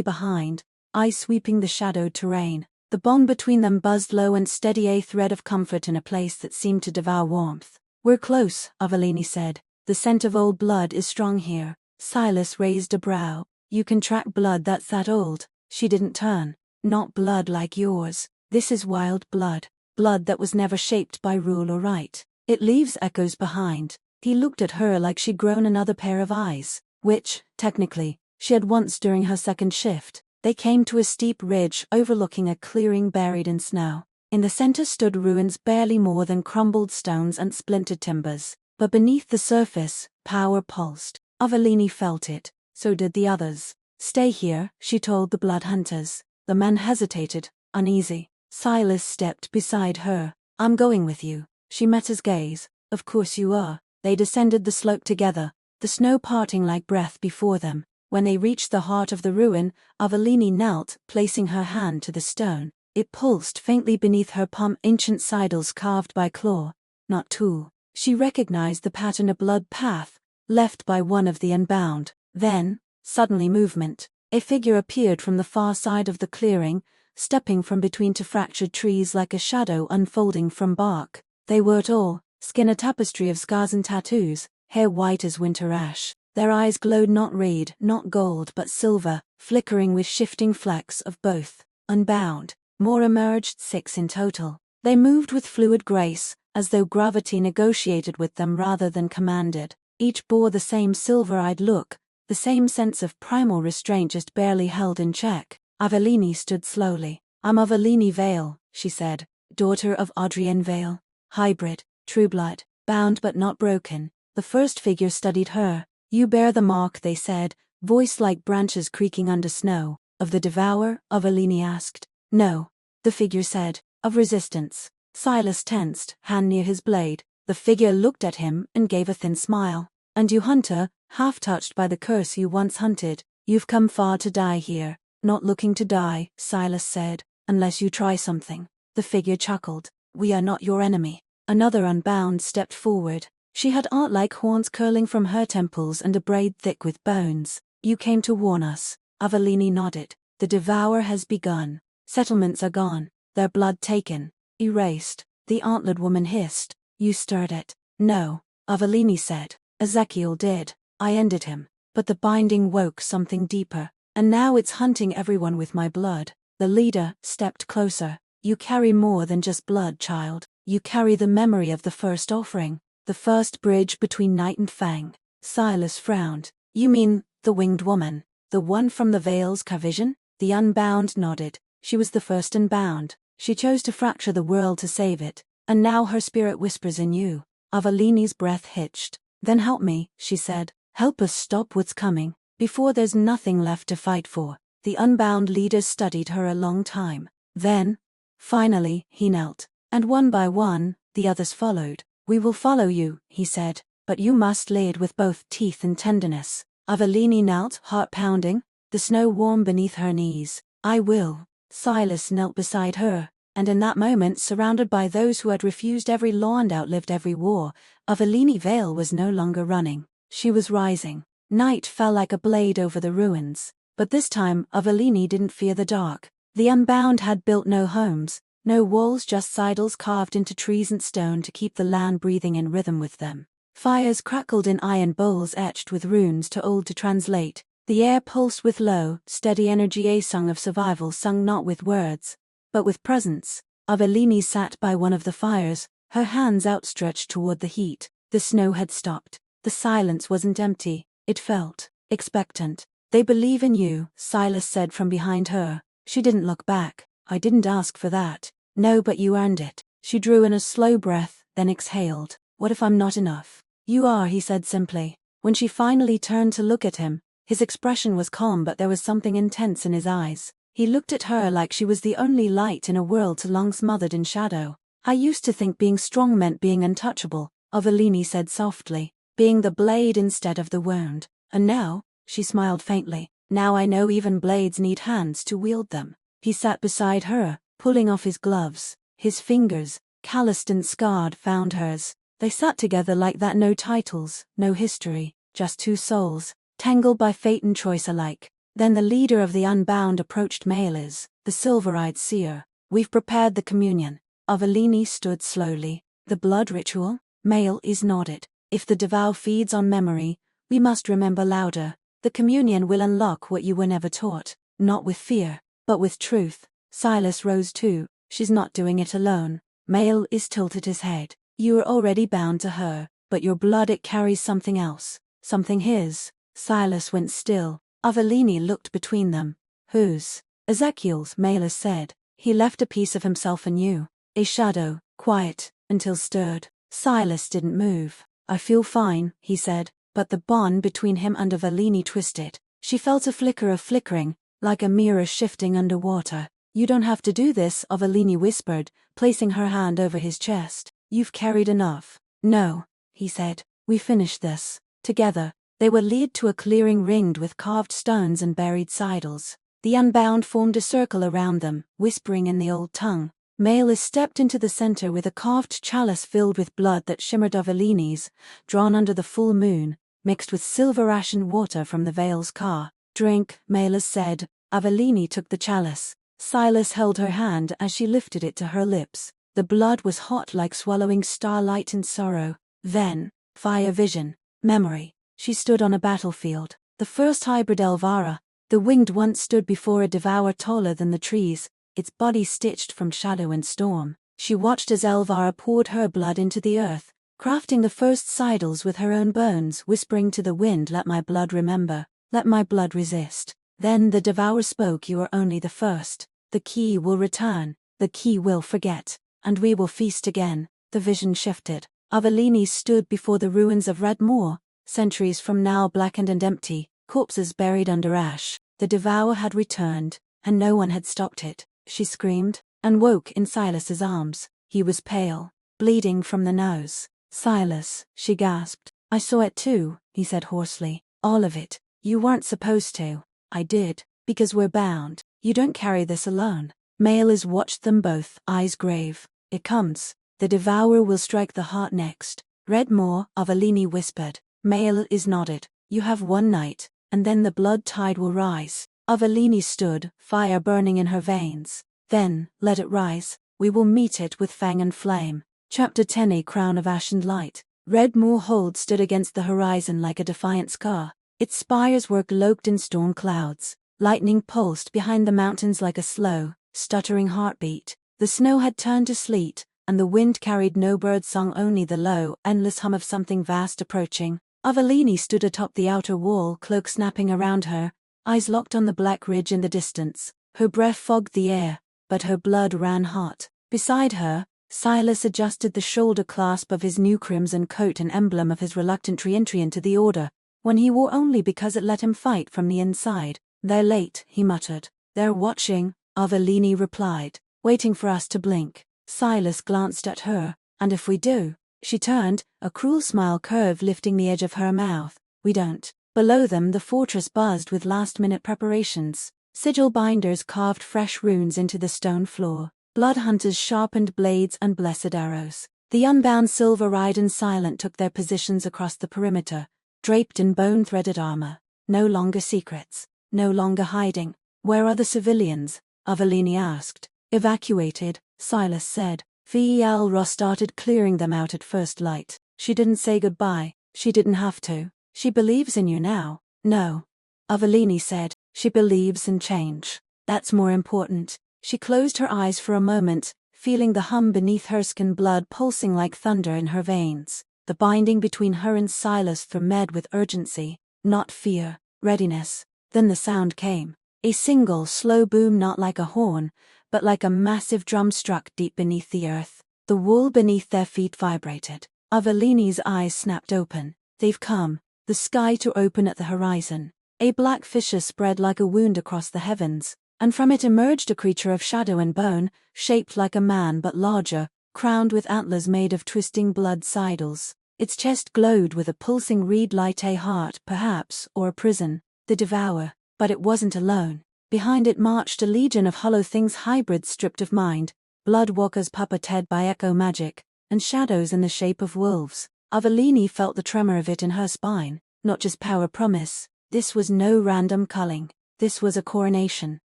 behind, eyes sweeping the shadowed terrain. The bond between them buzzed low and steady, a thread of comfort in a place that seemed to devour warmth. We're close, Avalini said. The scent of old blood is strong here. Silas raised a brow. You can track blood that's that old. She didn't turn. Not blood like yours. This is wild blood. Blood that was never shaped by rule or right. It leaves echoes behind. He looked at her like she'd grown another pair of eyes, which, technically, she had once during her second shift. They came to a steep ridge overlooking a clearing buried in snow. In the center stood ruins barely more than crumbled stones and splintered timbers. But beneath the surface, power pulsed. Avalini felt it. So did the others. Stay here, she told the blood hunters. The men hesitated, uneasy. Silas stepped beside her. I'm going with you. She met his gaze. Of course you are. They descended the slope together, the snow parting like breath before them. When they reached the heart of the ruin, Avalini knelt, placing her hand to the stone. It pulsed faintly beneath her palm, ancient sidles carved by claw, not tool. She recognized the pattern, a blood path, left by one of the Unbound. Then, suddenly movement. A figure appeared from the far side of the clearing, stepping from between two fractured trees like a shadow unfolding from bark. They were tall, skin a tapestry of scars and tattoos, hair white as winter ash. Their eyes glowed not red, not gold, but silver, flickering with shifting flecks of both. Unbound. More emerged, 6 in total. They moved with fluid grace, as though gravity negotiated with them rather than commanded. Each bore the same silver-eyed look, the same sense of primal restraint just barely held in check. Avalini stood slowly. I'm Avalini Vale, she said, daughter of Adrienne Vale. Hybrid, true blood, bound but not broken. The first figure studied her. You bear the mark, they said, voice like branches creaking under snow. Of the Devourer? Avalini asked. No, the figure said. Of resistance. Silas tensed, hand near his blade. The figure looked at him and gave a thin smile. And you, hunter, half touched by the curse you once hunted, you've come far to die here. Not looking to die, Silas said, unless you try something. The figure chuckled. We are not your enemy. Another Unbound stepped forward. She had art-like horns curling from her temples and a braid thick with bones. You came to warn us. Avalini nodded. The Devourer has begun. Settlements are gone. Their blood taken. Erased. The antlered woman hissed. You stirred it. No, Avalini said. Ezekiel did. I ended him. But the binding woke something deeper. And now it's hunting everyone with my blood. The leader stepped closer. You carry more than just blood, child. You carry the memory of the first offering. The first bridge between Night and Fang. Silas frowned. You mean, the winged woman? The one from the Vale's Cavision? The Unbound nodded. She was the first Unbound. She chose to fracture the world to save it. And now her spirit whispers in you. Avalini's breath hitched. Then help me, she said. Help us stop what's coming, before there's nothing left to fight for. The Unbound leader studied her a long time. Then, finally, he knelt. And one by one, The others followed. "We will follow you," he said, "but you must lead with both teeth and tenderness." Avellini knelt, heart pounding, the snow warm beneath her knees. "I will." Silas knelt beside her, and in that moment, surrounded by those who had refused every law and outlived every war, Avellini Vale was no longer running. She was rising. Night fell like a blade over the ruins. But this time, Avellini didn't fear the dark. The Unbound had built no homes, no walls, just sidles carved into trees and stone to keep the land breathing in rhythm with them. Fires crackled in iron bowls etched with runes too old to translate. The air pulsed with low, steady energy, a song of survival sung not with words, but with presence. Avellini sat by one of the fires, her hands outstretched toward the heat. The snow had stopped. The silence wasn't empty, it felt expectant. "They believe in you," Silas said from behind her. She didn't look back. "I didn't ask for that." "No, but you earned it." She drew in a slow breath, then exhaled. "What if I'm not enough?" "You are," he said simply. When she finally turned to look at him, his expression was calm, but there was something intense in his eyes. He looked at her like she was the only light in a world too long smothered in shadow. "I used to think being strong meant being untouchable," Avellini said softly, "being the blade instead of the wound. And now," she smiled faintly, "now I know even blades need hands to wield them." He sat beside her, pulling off his gloves. His fingers, calloused and scarred, found hers. They sat together like that, no titles, no history, just two souls, tangled by fate and choice alike. Then the leader of the Unbound approached Maelis, the silver-eyed seer. "We've prepared the communion." Avellini stood slowly. "The blood ritual?" Maelis nodded. "If the Devour feeds on memory, we must remember louder. The communion will unlock what you were never taught, not with fear, but with truth." Silas rose too. "She's not doing it alone." Maelis tilted his head. "You are already bound to her, but your blood, it carries something else, something his." Silas went still. Avellini looked between them. "Whose?" "Ezekiel's," Maelis said. "He left a piece of himself in you." A shadow, quiet, until stirred. Silas didn't move. "I feel fine," he said, but the bond between him and Avellini twisted. She felt a flicker of flickering, like a mirror shifting underwater. "You don't have to do this," Avellini whispered, placing her hand over his chest. "You've carried enough." "No," he said. "We finish this together." They were led to a clearing ringed with carved stones and buried sidles. The Unbound formed a circle around them, whispering in the old tongue. Maelis stepped into the center with a carved chalice filled with blood that shimmered. Avellini's, drawn under the full moon, mixed with silver ashen water from the Vale's car. "Drink," Maelis said. Avellini took the chalice. Silas held her hand as she lifted it to her lips. The blood was hot like swallowing starlight in sorrow. Then, fire vision, memory. She stood on a battlefield. The first hybrid Elvira, the winged once, stood before a devourer taller than the trees, its body stitched from shadow and storm. She watched as Elvira poured her blood into the earth, crafting the first sidles with her own bones, whispering to the wind, "Let my blood remember, let my blood resist." Then the devourer spoke, "You are only the first. The key will return, the key will forget, and we will feast again." The vision shifted. Avellini stood before the ruins of Red Moor, centuries from now, blackened and empty, corpses buried under ash. The devourer had returned, and no one had stopped it. She screamed, and woke in Silas's arms. He was pale, bleeding from the nose. "Silas," she gasped. "I saw it too," he said hoarsely. "All of it. You weren't supposed to." "I did, because we're bound. You don't carry this alone." Maelis watched them both, eyes grave. "It comes. The devourer will strike the heart next." "Red Moor," Avellini whispered. Maelis nodded. "You have one night, and then the blood tide will rise." Avellini stood, fire burning in her veins. "Then, let it rise. We will meet it with fang and flame." Chapter 10. A crown of ashen light. Red Moor Hold stood against the horizon like a defiant scar. Its spires were cloaked in storm clouds. Lightning pulsed behind the mountains like a slow, stuttering heartbeat. The snow had turned to sleet, and the wind carried no bird song, only the low, endless hum of something vast approaching. Avellini stood atop the outer wall, cloak snapping around her, eyes locked on the black ridge in the distance. Her breath fogged the air, but her blood ran hot. Beside her, Silas adjusted the shoulder clasp of his new crimson coat, an emblem of his reluctant re-entry into the order, when he wore only because it let him fight from the inside. "They're late," he muttered. "They're watching," Avellini replied, "waiting for us to blink." Silas glanced at her. And if we do? She turned, a cruel smile curve lifting the edge of her mouth. We don't. Below them the fortress buzzed with last-minute preparations. Sigil binders carved fresh runes into the stone floor. Blood hunters sharpened blades and blessed arrows. The unbound silver-eyed and silent took their positions across the perimeter, draped in bone-threaded armor. No longer secrets. No longer hiding. Where are the civilians? Avelini asked. Evacuated, Silas said. Fel started clearing them out at first light. She didn't say goodbye. She didn't have to. She believes in you now. No. Avelini said. She believes in change. That's more important. She closed her eyes for a moment, feeling the hum beneath her skin, blood pulsing like thunder in her veins. The binding between her and Silas thrummed with urgency, not fear, readiness. Then the sound came. A single, slow boom, not like a horn, but like a massive drum struck deep beneath the earth. The wall beneath their feet vibrated. Avelini's eyes snapped open. They've come. The sky to open at the horizon. A black fissure spread like a wound across the heavens, and from it emerged a creature of shadow and bone, shaped like a man but larger, crowned with antlers made of twisting blood sidles. Its chest glowed with a pulsing reed light, a heart, perhaps, or a prison. The Devourer. But it wasn't alone. Behind it marched a legion of hollow things, hybrids stripped of mind, bloodwalkers puppeted by echo magic, and shadows in the shape of wolves. Avelini felt the tremor of it in her spine. Not just power promise. This was no random culling. This was a coronation.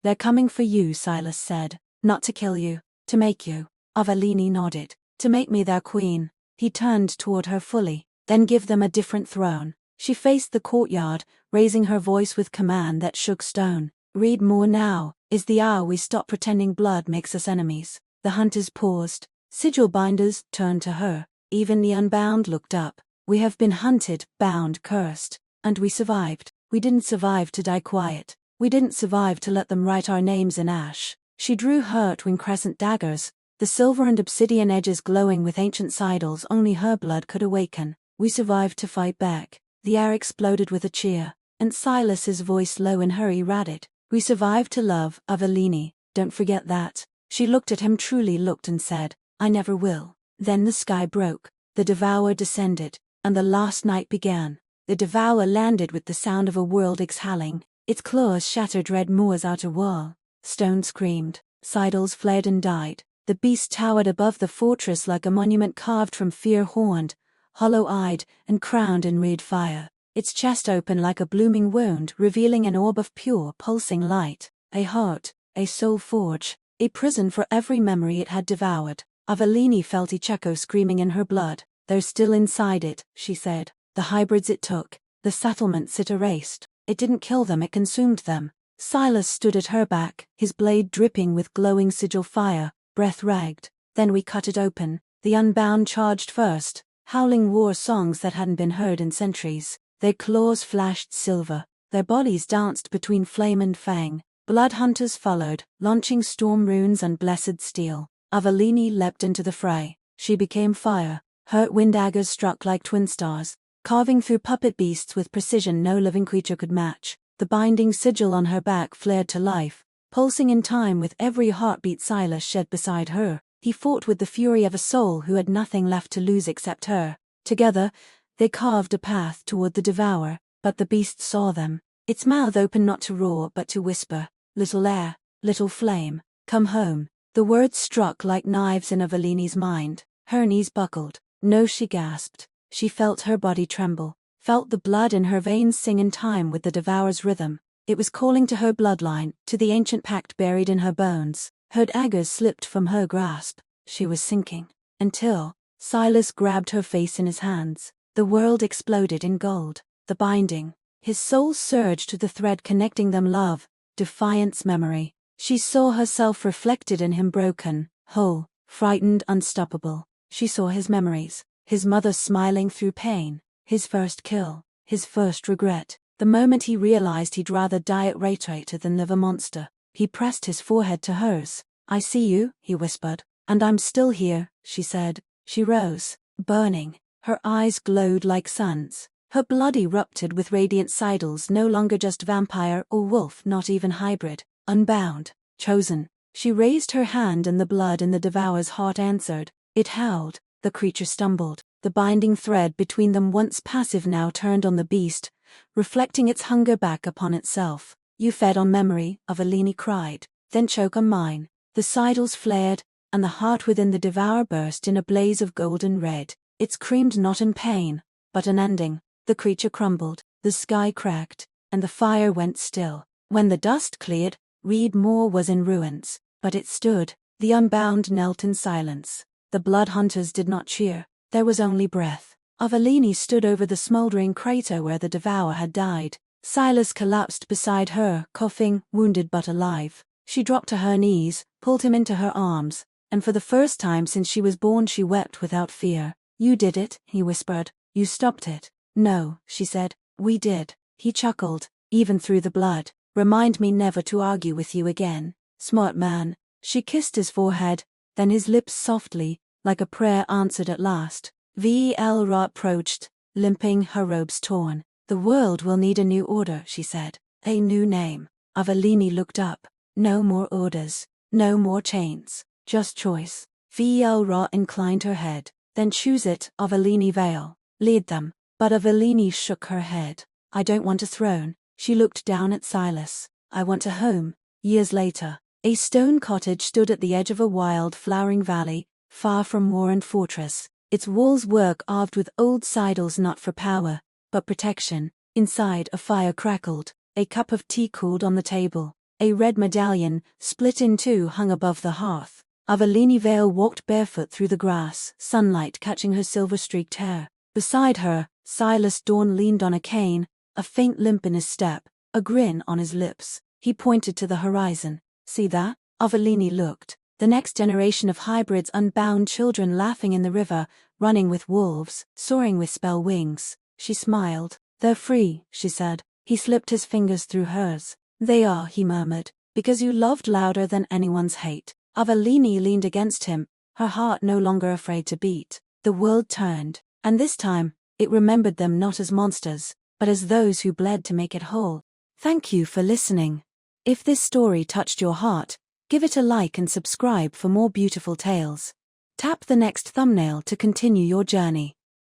They're coming for you, Silas said. Not to kill you. To make you. Avelini nodded. To make me their queen. He turned toward her fully. Then give them a different throne. She faced the courtyard, raising her voice with command that shook stone. Read more now. Is the hour we stop pretending blood makes us enemies. The hunters paused. Sigil binders turned to her. Even the unbound looked up. We have been hunted, bound, cursed. And we survived. We didn't survive to die quiet. We didn't survive to let them write our names in ash. She drew her twin crescent daggers, the silver and obsidian edges glowing with ancient sidles only her blood could awaken. We survived to fight back. The air exploded with a cheer, and Silas's voice low and hurry-ratted. We survived to love, Avelini, don't forget that. She looked at him, truly looked, and said, I never will. Then the sky broke, the Devourer descended, and the last night began. The Devourer landed with the sound of a world exhaling. Its claws shattered red moor's outer wall. Stone screamed, sidles fled and died. The beast towered above the fortress like a monument carved from fear, horned, hollow-eyed, and crowned in red fire. Its chest open like a blooming wound, revealing an orb of pure, pulsing light. A heart, a soul forge, a prison for every memory it had devoured. Avelini felt each echo screaming in her blood. They're still inside it, she said. The hybrids it took, the settlements it erased. It didn't kill them, it consumed them. Silas stood at her back, his blade dripping with glowing sigil fire, breath ragged. Then we cut it open. The unbound charged first, howling war songs that hadn't been heard in centuries. Their claws flashed silver, their bodies danced between flame and fang. Blood hunters followed, launching storm runes and blessed steel. Avelini leapt into the fray. She became fire. Her wind daggers struck like twin stars, carving through puppet beasts with precision no living creature could match. The binding sigil on her back flared to life, pulsing in time with every heartbeat Silas shed beside her. He fought with the fury of a soul who had nothing left to lose except her. Together, they carved a path toward the Devourer, but the beast saw them. Its mouth opened not to roar but to whisper, little air, little flame, come home. The words struck like knives in Avelini's mind. Her knees buckled. No, she gasped. She felt her body tremble, felt the blood in her veins sing in time with the Devourer's rhythm. It was calling to her bloodline, to the ancient pact buried in her bones. Her daggers slipped from her grasp. She was sinking. Until Silas grabbed her face in his hands. The world exploded in gold. The binding. His soul surged to the thread connecting them, love, defiance, memory. She saw herself reflected in him, broken, whole, frightened, unstoppable. She saw his memories. His mother smiling through pain. His first kill. His first regret. The moment he realized he'd rather die at Raytrator than live a monster. He pressed his forehead to hers. I see you, he whispered. And I'm still here, she said. She rose, burning. Her eyes glowed like suns. Her blood erupted with radiant sidles, no longer just vampire or wolf, not even hybrid. Unbound. Chosen. She raised her hand and the blood in the Devourer's heart answered. It howled. The creature stumbled. The binding thread between them, once passive, now turned on the beast, reflecting its hunger back upon itself. You fed on memory, Avelini cried. Then choke on mine. The sidles flared, and the heart within the devourer burst in a blaze of golden red. It screamed not in pain, but an ending. The creature crumbled, the sky cracked, and the fire went still. When the dust cleared, Reed Moor was in ruins, but it stood. The unbound knelt in silence. The blood hunters did not cheer. There was only breath. Avelini stood over the smoldering crater where the devourer had died. Silas collapsed beside her, coughing, wounded but alive. She dropped to her knees, pulled him into her arms, and for the first time since she was born she wept without fear. You did it, he whispered. You stopped it. No, she said. We did. He chuckled, even through the blood. Remind me never to argue with you again. Smart man. She kissed his forehead, then his lips softly, like a prayer answered at last. Velra approached, limping, her robes torn. The world will need a new order, she said. A new name. Avelini looked up. No more orders. No more chains. Just choice. Velra inclined her head. Then choose it, Avelini Vale. Lead them. But Avelini shook her head. I don't want a throne. She looked down at Silas. I want a home. Years later, a stone cottage stood at the edge of a wild, flowering valley, far from moor and fortress. Its walls were carved with old sidles, not for power, but protection. Inside, a fire crackled. A cup of tea cooled on the table. A red medallion, split in two, hung above the hearth. Avelini Vale walked barefoot through the grass, sunlight catching her silver-streaked hair. Beside her, Silas Dorn leaned on a cane, a faint limp in his step, a grin on his lips. He pointed to the horizon. See that? Avelini looked. The next generation of hybrids, unbound children laughing in the river, running with wolves, soaring with spell wings. She smiled. They're free, she said. He slipped his fingers through hers. They are, he murmured, because you loved louder than anyone's hate. Avelini leaned against him, her heart no longer afraid to beat. The world turned, and this time, it remembered them not as monsters, but as those who bled to make it whole. Thank you for listening. If this story touched your heart, give it a like and subscribe for more beautiful tales. Tap the next thumbnail to continue your journey.